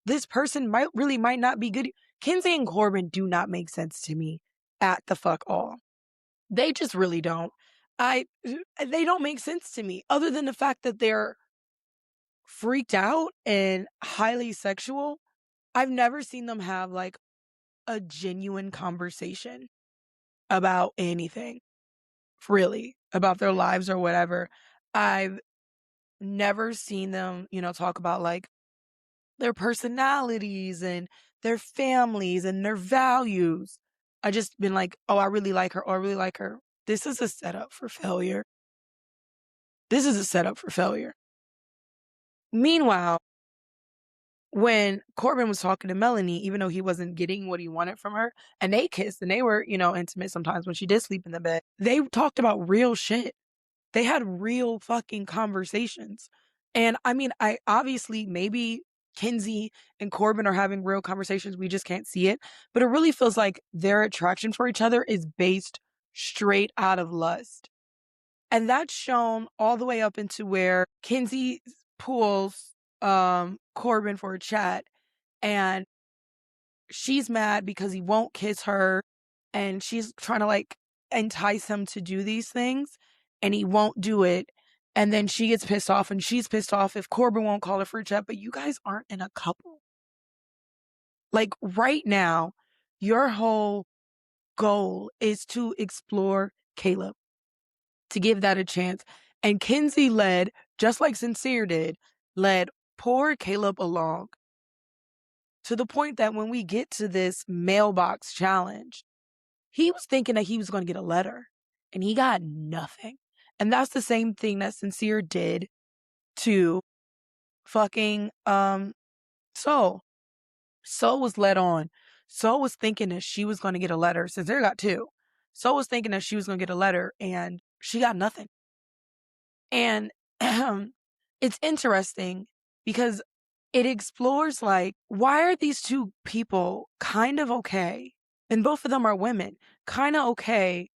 this person might not be good. Kinsey and Corbin do not make sense to me at the fuck all. They just really don't. They don't make sense to me other than the fact that they're freaked out and highly sexual. I've never seen them have like a genuine conversation about anything, really, about their lives or whatever. I've never seen them, talk about like their personalities and their families and their values. I just been like, oh, I really like her. Oh, I really like her. This is a setup for failure. Meanwhile, when Corbin was talking to Melanie, even though he wasn't getting what he wanted from her, and they kissed and they were, intimate sometimes when she did sleep in the bed, they talked about real shit. They had real fucking conversations. And I mean, I obviously, maybe Kinsey and Corbin are having real conversations. We just can't see it. But it really feels like their attraction for each other is based straight out of lust. And that's shown all the way up into where Kinsey pulls Corbin for a chat, and she's mad because he won't kiss her, and she's trying to like entice him to do these things, and he won't do it. And then she gets pissed off, and she's pissed off if Corbin won't call her for a chat. But you guys aren't in a couple. Like right now, your whole goal is to explore Caleb, to give that a chance. And Kinsey led, just like Sincere did, led poor Caleb along to the point that when we get to this mailbox challenge, he was thinking that he was going to get a letter, and he got nothing. And that's the same thing that Sincere did to fucking Soul. Soul was led on. Soul was thinking that she was going to get a letter. Sincere got two. Soul was thinking that she was going to get a letter, and she got nothing. And it's interesting because it explores like, why are these two people kind of okay? And both of them are women, kind of okay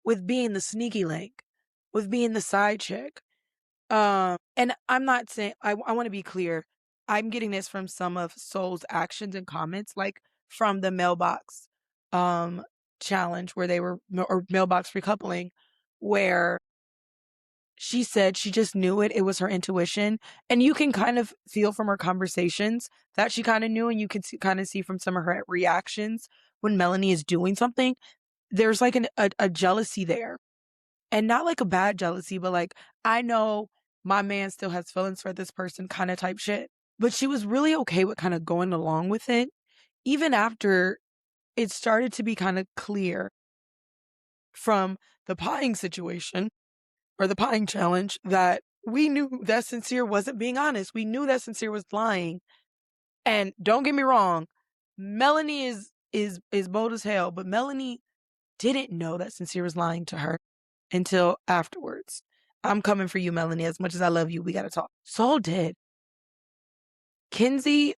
with being the sneaky link, with being the side chick. And I'm not saying, I want to be clear. I'm getting this from some of Soul's actions and comments, like from the mailbox challenge where they were, or mailbox recoupling, where she said she just knew it. It was her intuition. And you can kind of feel from her conversations that she kind of knew, and you can kind of see from some of her reactions when Melanie is doing something. There's like a jealousy there. And not like a bad jealousy, but like, I know my man still has feelings for this person kind of type shit. But she was really okay with kind of going along with it, even after it started to be kind of clear from the pieing situation, or the pieing challenge, that we knew that Sincere wasn't being honest. We knew that Sincere was lying. And don't get me wrong, Melanie is bold as hell, but Melanie didn't know that Sincere was lying to her until afterwards. I'm coming for you, Melanie. As much as I love you, we gotta talk. Soul did. Kinsey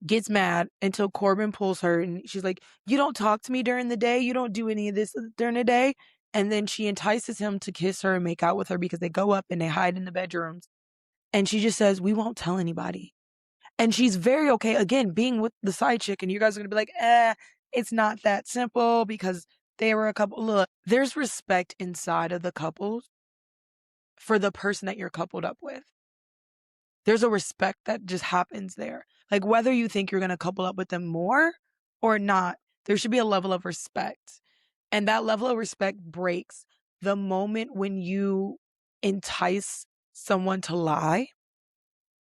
gets mad until Corbin pulls her, and she's like, you don't talk to me during the day. You don't do any of this during the day. And then she entices him to kiss her and make out with her, because they go up and they hide in the bedrooms. And she just says, we won't tell anybody. And she's very okay, again, being with the side chick. And you guys are going to be like, it's not that simple because they were a couple. Look, there's respect inside of the couples for the person that you're coupled up with. There's a respect that just happens there. Like, whether you think you're going to couple up with them more or not, there should be a level of respect. And that level of respect breaks the moment when you entice someone to lie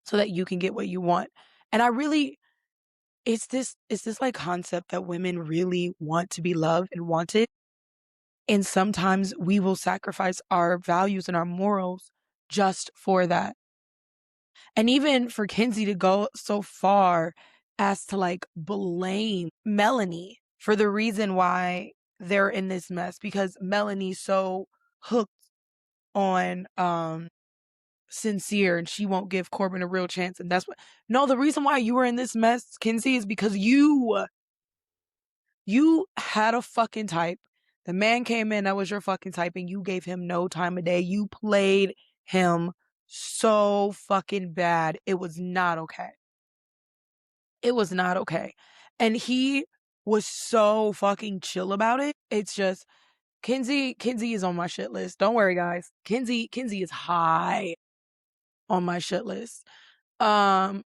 so that you can get what you want. And I really, it's this like concept that women really want to be loved and wanted. And sometimes we will sacrifice our values and our morals just for that. And even for Kinsey to go so far as to like blame Melanie for the reason why they're in this mess, because Melanie's so hooked on Sincere, and she won't give Corbin a real chance. And that's what, no, the reason why you were in this mess, Kinsey, is because you had a fucking type. The man came in that was your fucking type, and you gave him no time of day. You played him so fucking bad. It was not okay. It was not okay. And he was so fucking chill about it. It's just, Kinsey is on my shit list. Don't worry, guys. Kinsey is high on my shit list. But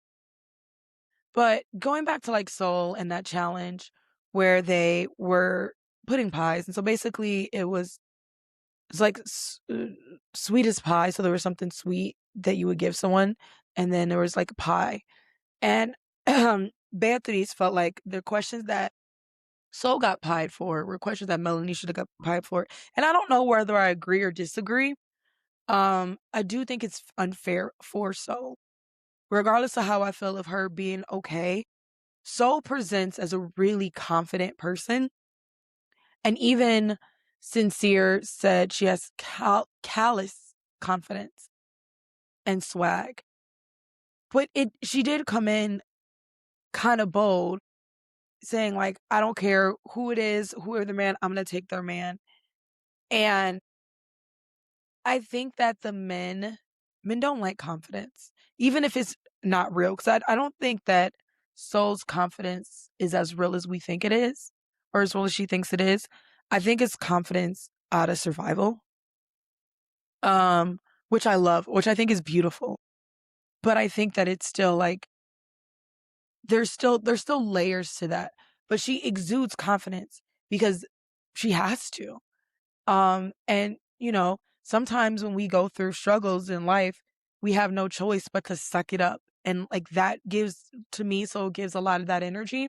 going back to like Soul and that challenge where they were putting pies. And so basically it's like sweetest pie. So there was something sweet that you would give someone. And then there was like a pie. And Beatrice felt like the questions that Soul got pied for were questions that Melanie should have got pied for. And I don't know whether I agree or disagree. I do think it's unfair for Soul. Regardless of how I feel of her being okay, Soul presents as a really confident person. And even Sincere said she has callous confidence and swag. But she did come in kind of bold, saying like, I don't care who it is, whoever the man, I'm going to take their man. And I think that men don't like confidence, even if it's not real. Because I don't think that Soul's confidence is as real as we think it is, or as real as she thinks it is. I think it's confidence out of survival, um, which I love, which I think is beautiful. But I think that it's still like there's still layers to that. But she exudes confidence because she has to. And sometimes when we go through struggles in life, we have no choice but to suck it up. And like that gives to me, so it gives a lot of that energy.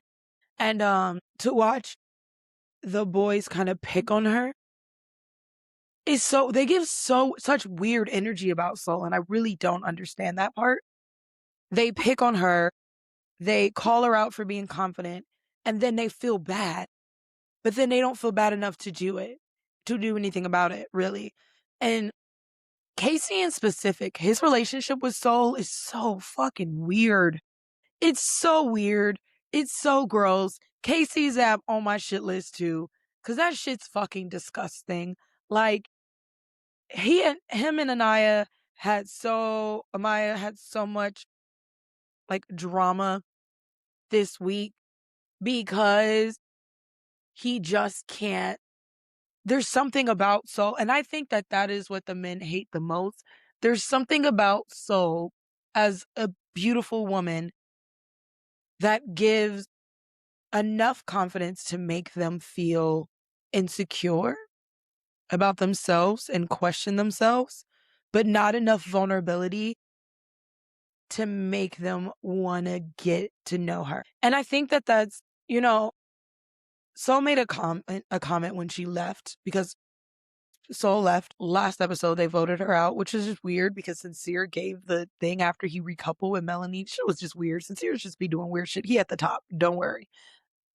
And to watch the boys kind of pick on her is so they give such weird energy about Soul, and I really don't understand that part. They pick on her, they call her out for being confident, and then they feel bad. But then they don't feel bad enough to do anything about it, really. And Casey in specific, his relationship with Soul is so fucking weird. It's so weird. It's so gross. Casey's app on my shit list too, cause that shit's fucking disgusting. Like him and Amaya had so much like drama this week because he just can't. There's something about Soul, and I think that that is what the men hate the most. There's something about Soul as a beautiful woman that gives enough confidence to make them feel insecure about themselves and question themselves, but not enough vulnerability to make them want to get to know her. And I think that Soul made a comment when she left because Soul left last episode. They voted her out, which is just weird because Sincere gave the thing after he recoupled with Melanie. Shit was just weird. Sincere's just be doing weird shit. He at the top. Don't worry.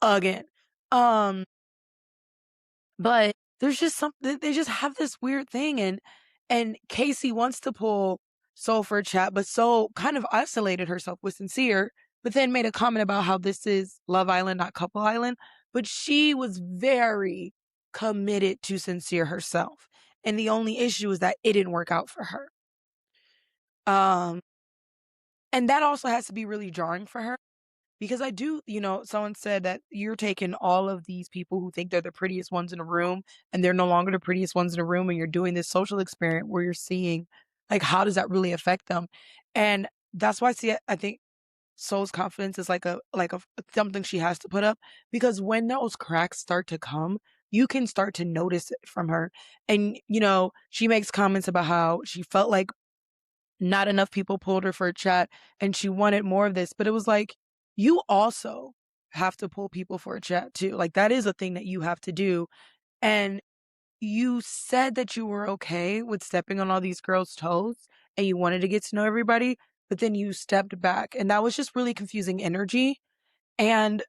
Again. Um, but there's just something they just have this weird thing, and Casey wants to pull Soul for a chat, but Soul kind of isolated herself with Sincere, but then made a comment about how this is Love Island, not Couple Island. But she was very committed to Sincere herself. And the only issue is that it didn't work out for her. Um, and that also has to be really jarring for her because someone said that you're taking all of these people who think they're the prettiest ones in the room and they're no longer the prettiest ones in the room, and you're doing this social experiment where you're seeing like how does that really affect them. And that's why I think Soul's confidence is like a something she has to put up, because when those cracks start to come, you can start to notice it from her. And she makes comments about how she felt like not enough people pulled her for a chat and she wanted more of this, but it was like you also have to pull people for a chat too. Like that is a thing that you have to do. And you said that you were okay with stepping on all these girls' toes and you wanted to get to know everybody, but then you stepped back. And that was just really confusing energy. And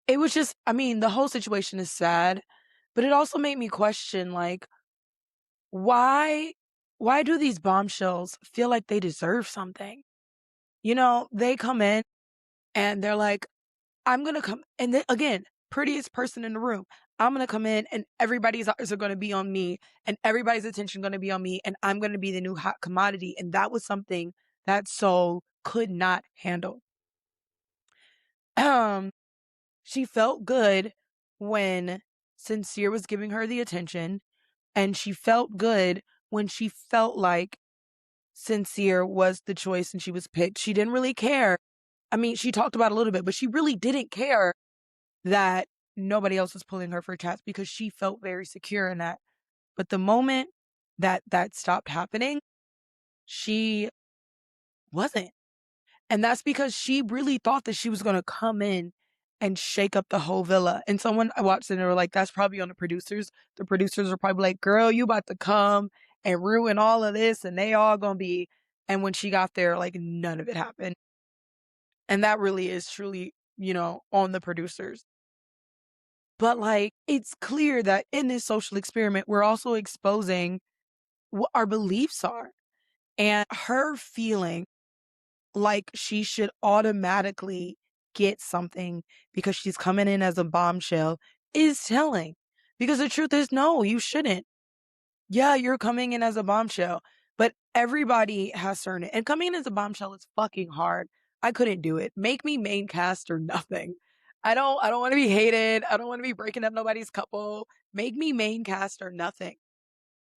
it was just, I mean, the whole situation is sad, but it also made me question, like, why why do these bombshells feel like they deserve something? They come in and they're like, I'm gonna come, and then again, prettiest person in the room. I'm gonna come in and everybody's eyes are gonna be on me and everybody's attention gonna be on me and I'm gonna be the new hot commodity. And that was something that Soul could not handle. Um, she felt good when Sincere was giving her the attention, and she felt good when she felt like Sincere was the choice and she was picked. She didn't really care. I mean, she talked about it a little bit, but she really didn't care that nobody else was pulling her for chats because she felt very secure in that. But the moment that that stopped happening, she wasn't. And that's because she really thought that she was going to come in and shake up the whole villa. And someone I watched and they were like, that's probably on the producers. The producers are probably like, girl, you about to come and ruin all of this and they all going to be. And when she got there, like none of it happened. And that really is truly, on the producers. But like, it's clear that in this social experiment, we're also exposing what our beliefs are. And her feeling like she should automatically get something because she's coming in as a bombshell is telling. Because the truth is, no, you shouldn't. Yeah, you're coming in as a bombshell, but everybody has certain, and coming in as a bombshell is fucking hard. I couldn't do it. Make me main cast or nothing. I don't want to be hated. I don't want to be breaking up nobody's couple. Make me main cast or nothing.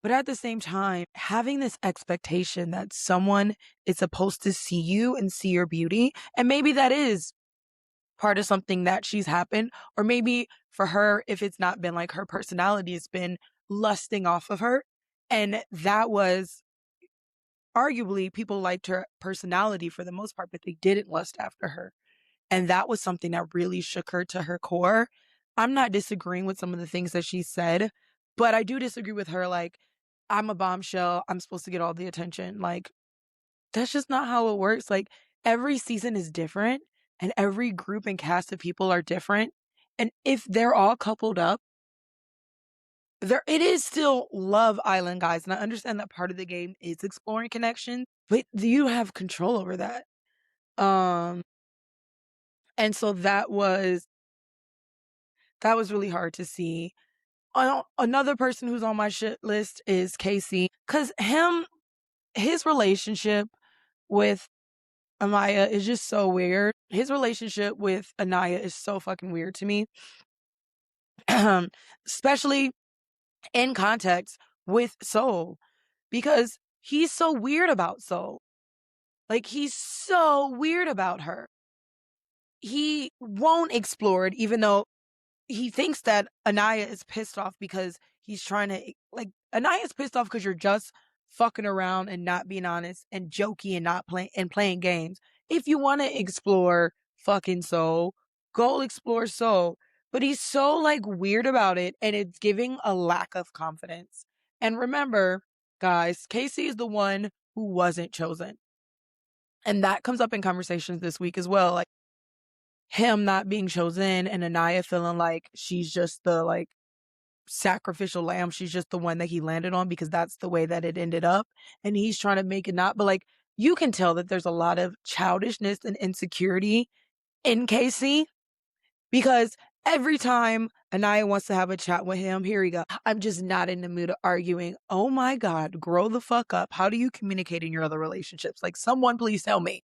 But at the same time, having this expectation that someone is supposed to see you and see your beauty, and maybe that is part of something that she's happened, or maybe for her, if it's not been like her personality, it's been lusting off of her. And that was arguably people liked her personality for the most part, but they didn't lust after her. And that was something that really shook her to her core. I'm not disagreeing with some of the things that she said, but I do disagree with her. Like, I'm a bombshell. I'm supposed to get all the attention. Like, that's just not how it works. Like, every season is different and every group and cast of people are different. And if they're all coupled up, it is still Love Island, guys. And I understand that part of the game is exploring connection, but you have control over that. Um, and so that was really hard to see. Another person who's on my shit list is Casey, because his relationship with Amaya is just so weird. His relationship with Anaya is so fucking weird to me. Especially in context with Soul, because he's so weird about Soul. Like, he's so weird about her. He won't explore it, even though he thinks that Anaya is pissed off because he's trying to, like, Anaya's pissed off because you're just fucking around and not being honest and jokey and not playing games. If you want to explore fucking Soul, go explore Soul. But he's so like weird about it, and it's giving a lack of confidence. And remember, guys, Casey is the one who wasn't chosen. And that comes up in conversations this week as well. Like, him not being chosen and Anaya feeling like she's just the like sacrificial lamb. She's just the one that he landed on because that's the way that it ended up. And he's trying to make it not, but like, you can tell that there's a lot of childishness and insecurity in Casey, because every time Anaya wants to have a chat with him, here we go. I'm just not in the mood of arguing. Oh my God, grow the fuck up. How do you communicate in your other relationships? Like, someone please tell me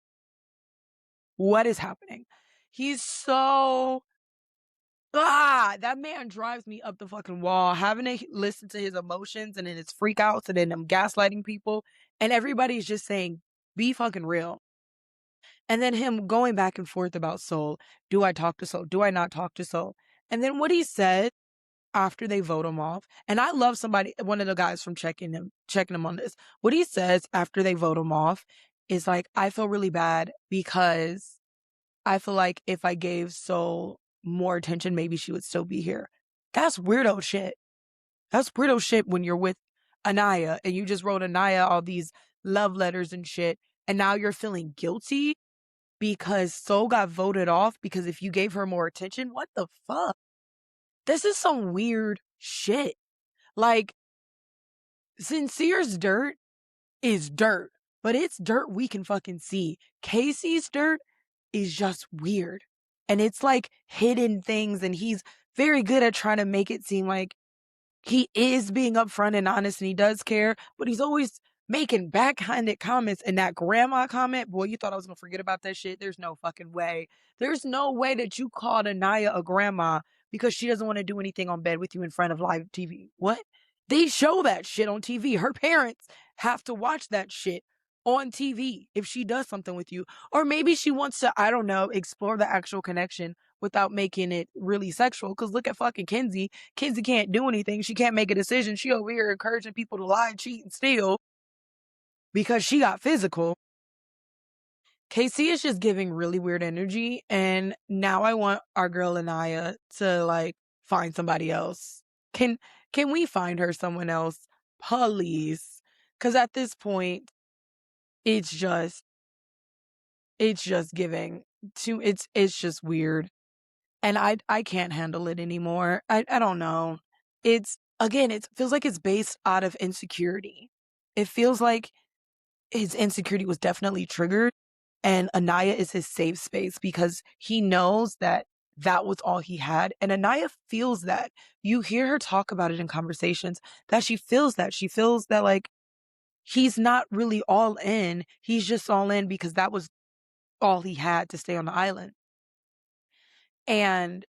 what is happening. He's so that man drives me up the fucking wall. Having to listen to his emotions and then his freakouts and then him gaslighting people, and everybody's just saying, be fucking real. And then him going back and forth about Soul. Do I talk to Soul? Do I not talk to Soul? And then what he said after they vote him off, and I love one of the guys from checking him on this. What he says after they vote him off is like, I feel really bad because I feel like if I gave Soul more attention, maybe she would still be here. That's weirdo shit. That's weirdo shit when you're with Anaya and you just wrote Anaya all these love letters and shit, and now you're feeling guilty because Soul got voted off because if you gave her more attention, what the fuck? This is some weird shit. Like, Sincere's dirt is dirt, but it's dirt we can fucking see. Casey's dirt is just weird. And it's like hidden things, and he's very good at trying to make it seem like he is being upfront and honest and he does care, but he's always making backhanded comments. And that grandma comment, boy, you thought I was gonna forget about that shit? There's no fucking way. There's no way that you called Anaya a grandma because she doesn't want to do anything on bed with you in front of live TV. What? They show that shit on TV. Her parents have to watch that shit on TV if she does something with you. Or maybe she wants to, I don't know, explore the actual connection without making it really sexual. Because look at fucking Kenzie. Kenzie can't do anything. She can't make a decision. She over here encouraging people to lie, cheat, and steal because she got physical. KC is just giving really weird energy. And now I want our girl Anaya to like find somebody else. Can we find her someone else? Please. Because at this point, it's just giving it's just weird. And I can't handle it anymore. I don't know. It feels like it's based out of insecurity. It feels like his insecurity was definitely triggered, and Anaya is his safe space because he knows that that was all he had. And Anaya feels that. You hear her talk about it in conversations that she feels that. She feels that like he's not really all in. He's just all in because that was all he had to stay on the island. And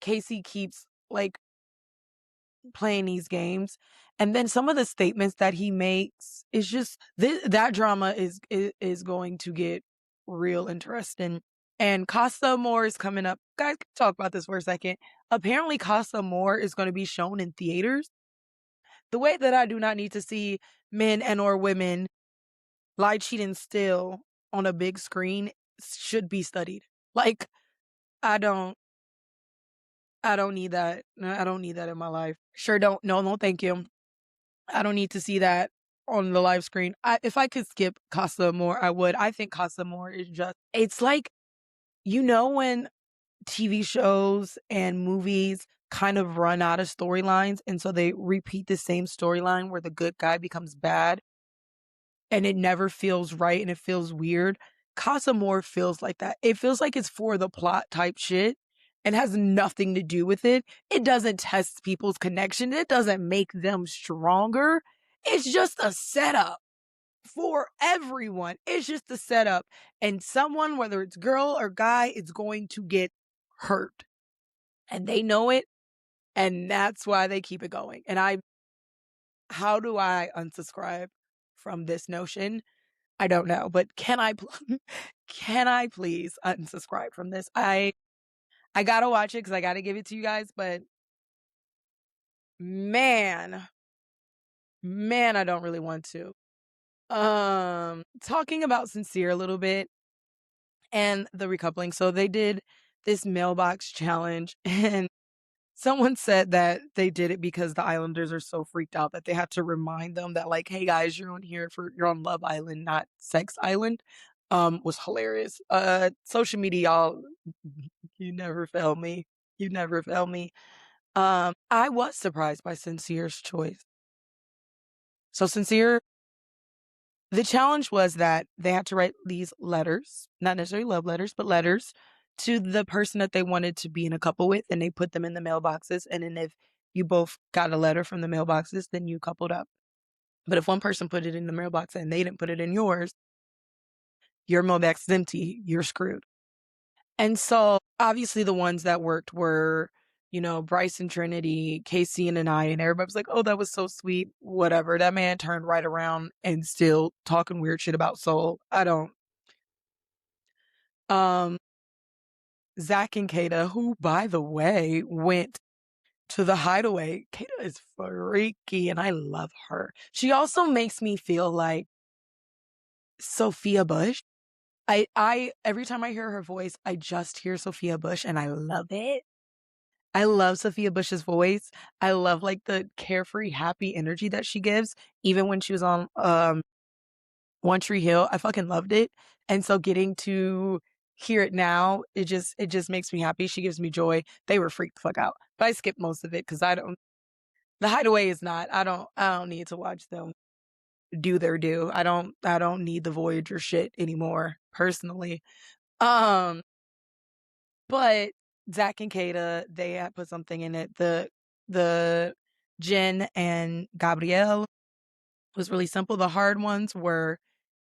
Casey keeps like playing these games. And then some of the statements that he makes is just that drama is going to get real interesting. And Casa Amor is coming up. Guys, can talk about this for a second. Apparently, Casa Amor is going to be shown in theaters. The way that I do not need to see men and or women lie, cheat, and steal on a big screen should be studied. Like, I don't need that. I don't need that in my life. Sure don't. No, thank you. I don't need to see that on the live screen. If I could skip Casa Amor, I would. I think Casa Amor is just, it's like, when TV shows and movies kind of run out of storylines, and so they repeat the same storyline where the good guy becomes bad, and it never feels right and it feels weird. Casa Amor feels like that. It feels like it's for the plot type shit and has nothing to do with it. It doesn't test people's connection. It doesn't make them stronger. It's just a setup for everyone. It's just a setup. And someone, whether it's girl or guy, is going to get hurt. And they know it. And that's why they keep it going. And how do I unsubscribe from this notion? I don't know, but can I please unsubscribe from this? I gotta watch it because I gotta give it to you guys, but man, I don't really want to. Talking about Sincere a little bit and the recoupling. So they did this mailbox challenge, and someone said that they did it because the Islanders are so freaked out that they had to remind them that, like, hey guys, you're on Love Island, not Sex Island. Was hilarious. Social media, y'all, you never fail me. You never fail me. I was surprised by Sincere's choice. So Sincere, the challenge was that they had to write these letters, not necessarily love letters, but letters to the person that they wanted to be in a couple with, and they put them in the mailboxes. And then if you both got a letter from the mailboxes, then you coupled up. But if one person put it in the mailbox and they didn't put it in yours, your mailbox is empty, you're screwed. And so obviously the ones that worked were, Bryce and Trinity, Casey and I, and everybody was like, oh, that was so sweet. Whatever. That man turned right around and still talking weird shit about Soul. I don't. Zach and Kata, who, by the way, went to the hideaway. Kata is freaky and I love her. She also makes me feel like Sophia Bush. I every time I hear her voice, I just hear Sophia Bush and I love it. I love Sophia Bush's voice. I love like the carefree, happy energy that she gives. Even when she was on One Tree Hill, I fucking loved it. And so getting to hear it now, it just makes me happy. She gives me joy. They were freaked the fuck out. But I skipped most of it because the hideaway is not, I don't need to watch them do their do. I don't need the Voyager shit anymore, personally. But Zach and Kata, they had put something in it. The Jen and Gabrielle was really simple. The hard ones were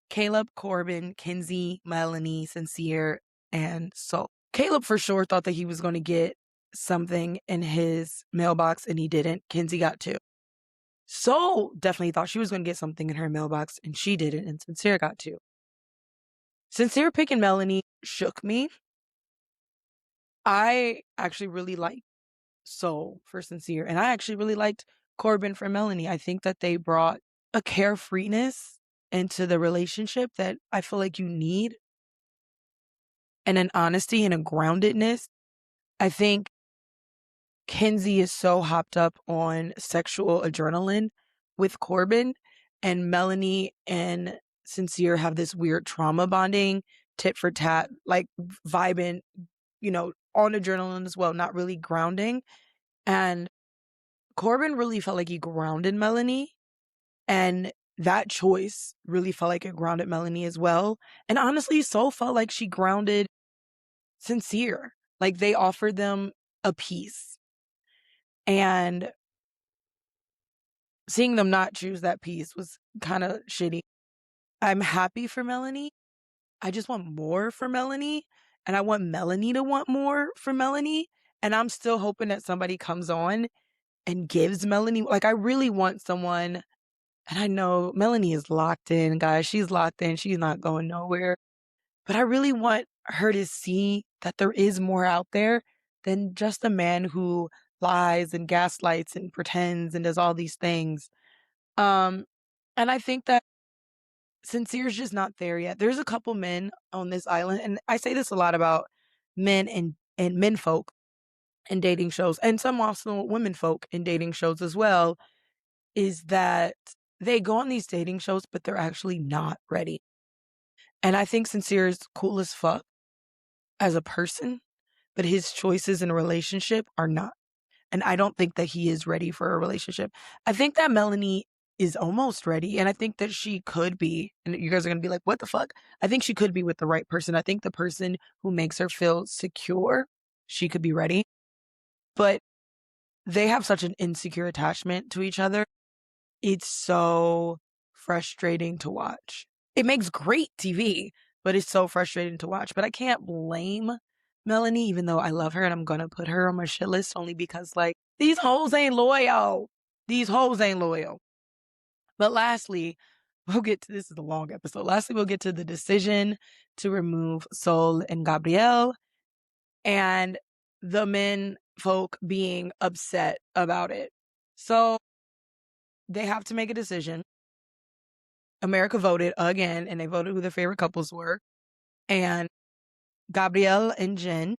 Caleb, Corbin, Kenzie, Melanie, Sincere, and Soul. Caleb for sure thought that he was going to get something in his mailbox, and he didn't. Kenzie got 2. Soul definitely thought she was going to get something in her mailbox, and she didn't, and Sincere got 2. Sincere picking Melanie shook me. I actually really liked Soul for Sincere, and I actually really liked Corbin for Melanie. I think that they brought a carefreeness into the relationship that I feel like you need, and an honesty and a groundedness. I think Kenzie is so hopped up on sexual adrenaline with Corbin, and Melanie and Sincere have this weird trauma bonding, tit for tat, like vibing, on adrenaline as well, not really grounding. And Corbin really felt like he grounded Melanie, and that choice really felt like it grounded Melanie as well. And honestly, Soul felt like she grounded Sincere. Like, they offered them a piece, and seeing them not choose that piece was kinda shitty. I'm happy for Melanie. I just want more for Melanie, and I want Melanie to want more for Melanie, and I'm still hoping that somebody comes on and gives Melanie, like, I really want someone, and I know Melanie is locked in, guys. She's locked in. She's not going nowhere. But I really want her to see that there is more out there than just a man who lies and gaslights and pretends and does all these things. Um, and I think that Sincere's just not there yet. There's a couple men on this island, and I say this a lot about men and men folk in dating shows, and some also women folk in dating shows as well, is that they go on these dating shows, but they're actually not ready. And I think Sincere is cool as fuck as a person, but his choices in a relationship are not. And I don't think that he is ready for a relationship. I think that Melanie is almost ready, and I think that she could be. And you guys are gonna be like, what the fuck? I think she could be with the right person. I think the person who makes her feel secure, she could be ready. But they have such an insecure attachment to each other. It's so frustrating to watch. It makes great TV, but it's so frustrating to watch. But I can't blame Melanie, even though I love her and I'm gonna put her on my shit list only because, like, these hoes ain't loyal. These hoes ain't loyal. But lastly, we'll get to, this is a long episode. Lastly, we'll get to the decision to remove Sol and Gabrielle and the men folk being upset about it. So they have to make a decision. America voted again, and they voted who their favorite couples were. And Gabrielle and Jen,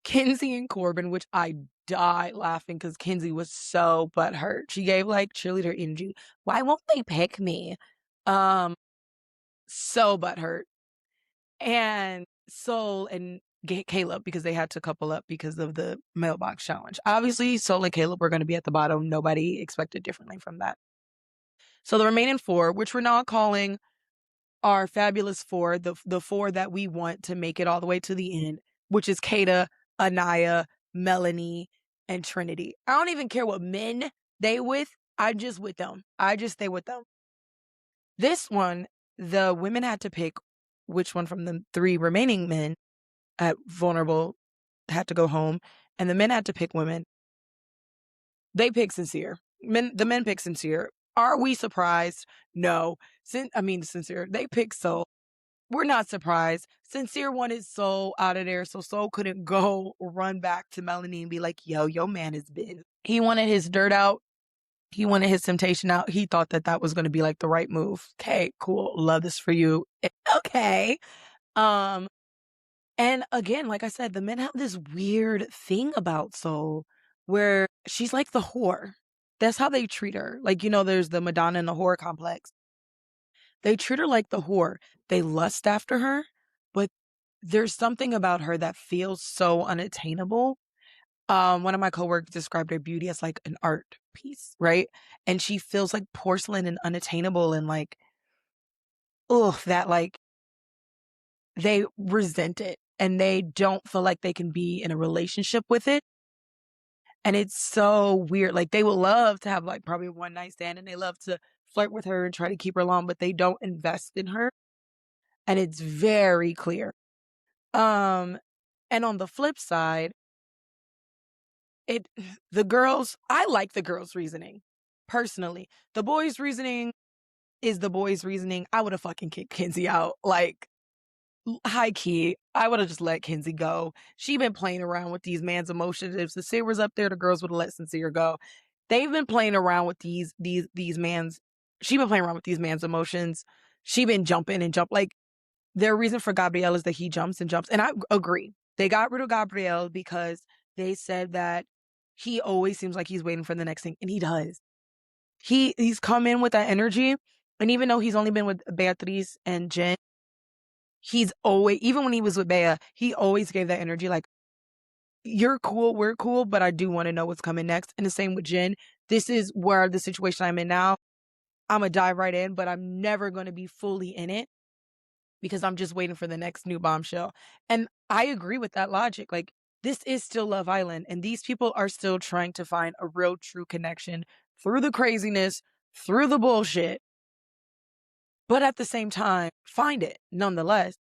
Kinsey and Corbin, which I died laughing because Kinsey was so butthurt. She gave like cheerleader energy. Why won't they pick me? Um, so butthurt. And Sol and Caleb, because they had to couple up because of the mailbox challenge. Obviously, Sol and Caleb were going to be at the bottom. Nobody expected differently from that. So the remaining four, which we're now calling our fabulous four, the four that we want to make it all the way to the end, which is Kata, Anaya, Melanie, and Trinity. I don't even care what men they with. I'm just with them. I just stay with them. This one, the women had to pick which one from the three remaining men at vulnerable had to go home, and the men had to pick women. They picked Sincere. The men picked Sincere. Are we surprised? No. Sincere. They picked Sol. We're not surprised. Sincere wanted Sol out of there, so Sol couldn't go run back to Melanie and be like, yo, your man has been. He wanted his dirt out. He wanted his temptation out. He thought that that was going to be like the right move. Okay, cool. Love this for you. Okay. And again, like I said, the men have this weird thing about Sol where she's like the whore. That's how they treat her. Like, there's the Madonna and the whore complex. They treat her like the whore. They lust after her, but there's something about her that feels so unattainable. One of my coworkers described her beauty as like an art piece, right? And she feels like porcelain and unattainable and like, ugh, that like they resent it and they don't feel like they can be in a relationship with it. And it's so weird. Like they would love to have like probably one night stand and they love to flirt with her and try to keep her along, but they don't invest in her. And it's very clear. And on the flip side, I like the girls' reasoning. Personally. The boys' reasoning is the boys' reasoning. I would have fucking kicked Kinsey out. Like, high key, I would have just let Kinsey go. She been playing around with these man's emotions. If Sincere was up there, the girls would have let Sincere go. They've been playing around with these man's. She been playing around with these man's emotions. She been jumping and jump. Like, their reason for Gabrielle is that he jumps and jumps. And I agree. They got rid of Gabrielle because they said that he always seems like he's waiting for the next thing. And he does. He's come in with that energy. And even though he's only been with Beatrice and Jen, he's always, even when he was with Bea, he always gave that energy like, you're cool, we're cool, but I do want to know what's coming next. And the same with Jen. This is where the situation I'm in now. I'm going to dive right in, but I'm never going to be fully in it because I'm just waiting for the next new bombshell. And I agree with that logic. Like, this is still Love Island, and these people are still trying to find a real true connection through the craziness, through the bullshit, but at the same time, find it nonetheless.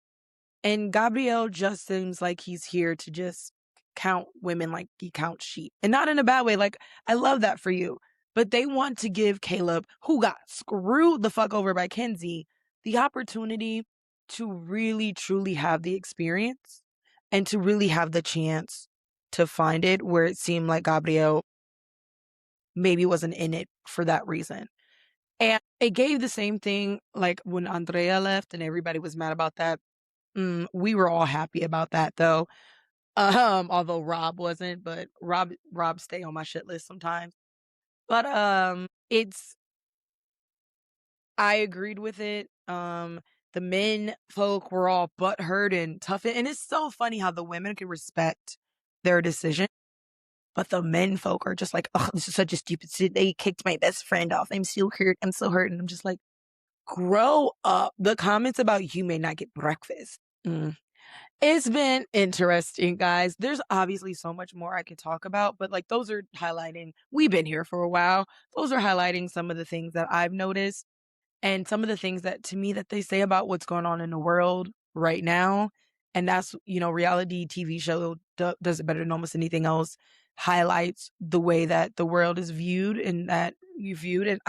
And Gabriel just seems like he's here to just count women like he counts sheep. And not in a bad way. Like, I love that for you. But they want to give Caleb, who got screwed the fuck over by Kenzie, the opportunity to really, truly have the experience and to really have the chance to find it, where it seemed like Gabriel maybe wasn't in it for that reason. And it gave the same thing like when Andrea left and everybody was mad about that. We were all happy about that though. Although Rob wasn't, but Rob stay on my shit list sometimes. But it's I agreed with it. The men folk were all butthurt and tough, and it's so funny how the women can respect their decision, but the men folk are just like, oh, this is such a stupid shit. They kicked my best friend off. I'm so hurt. I'm so hurt. And I'm just like, grow up. The comments about you may not get breakfast. It's been interesting, guys. There's obviously so much more I could talk about, but like those are highlighting, we've been here for a while. Those are highlighting some of the things that I've noticed and some of the things that to me that they say about what's going on in the world right now. And that's, reality TV show does it better than almost anything else, highlights the way that the world is viewed and that you viewed. And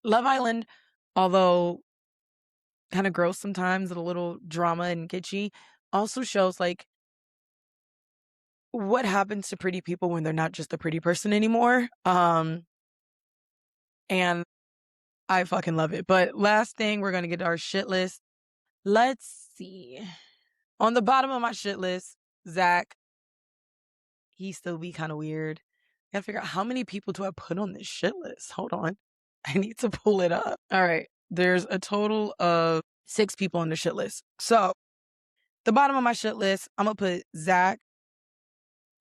Love Island, although kind of gross sometimes and a little drama and kitschy, also shows like what happens to pretty people when they're not just a pretty person anymore. And I fucking love it. But last thing, we're gonna get to our shit list. Let's see. On the bottom of my shit list, Zach, he still be kind of weird. I gotta figure out how many people do I put on this shit list. Hold on. I need to pull it up. All right. There's a total of 6 people on the shit list. So the bottom of my shit list, I'm gonna put Zach.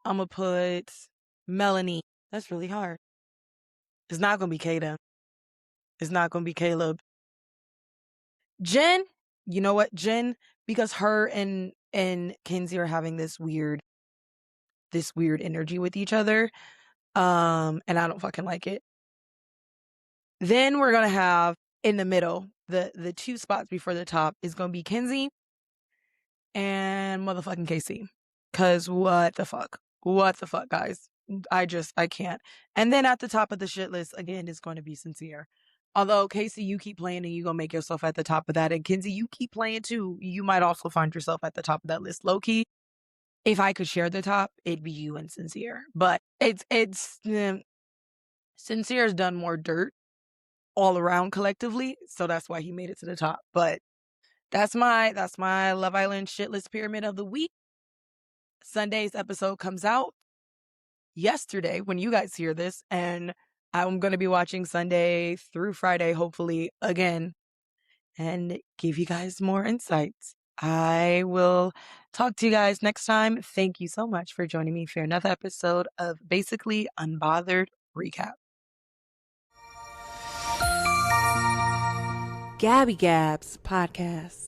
I'm gonna put Melanie. That's really hard. It's not gonna be Kada. It's not gonna be Caleb. Jen, you know what, Jen? Because her and Kinsey are having this weird energy with each other. And I don't fucking like it. Then we're gonna have in the middle, the 2 spots before the top is gonna be Kinsey and motherfucking Casey. Cause what the fuck? What the fuck, guys? I can't. And then at the top of the shit list, again, is going to be Sincere. Although, Casey, you keep playing and you're going to make yourself at the top of that. And Kinsey, you keep playing too. You might also find yourself at the top of that list. Low key, if I could share the top, it'd be you and Sincere. But Sincere's done more dirt all around collectively. So that's why he made it to the top. But that's my Love Island shit list pyramid of the week. Sunday's episode comes out yesterday when you guys hear this, and I'm going to be watching Sunday through Friday, hopefully, again, and give you guys more insights. I will talk to you guys next time. Thank you so much for joining me for another episode of Basically Unbothered Recap. Gabi Gabs Podcast.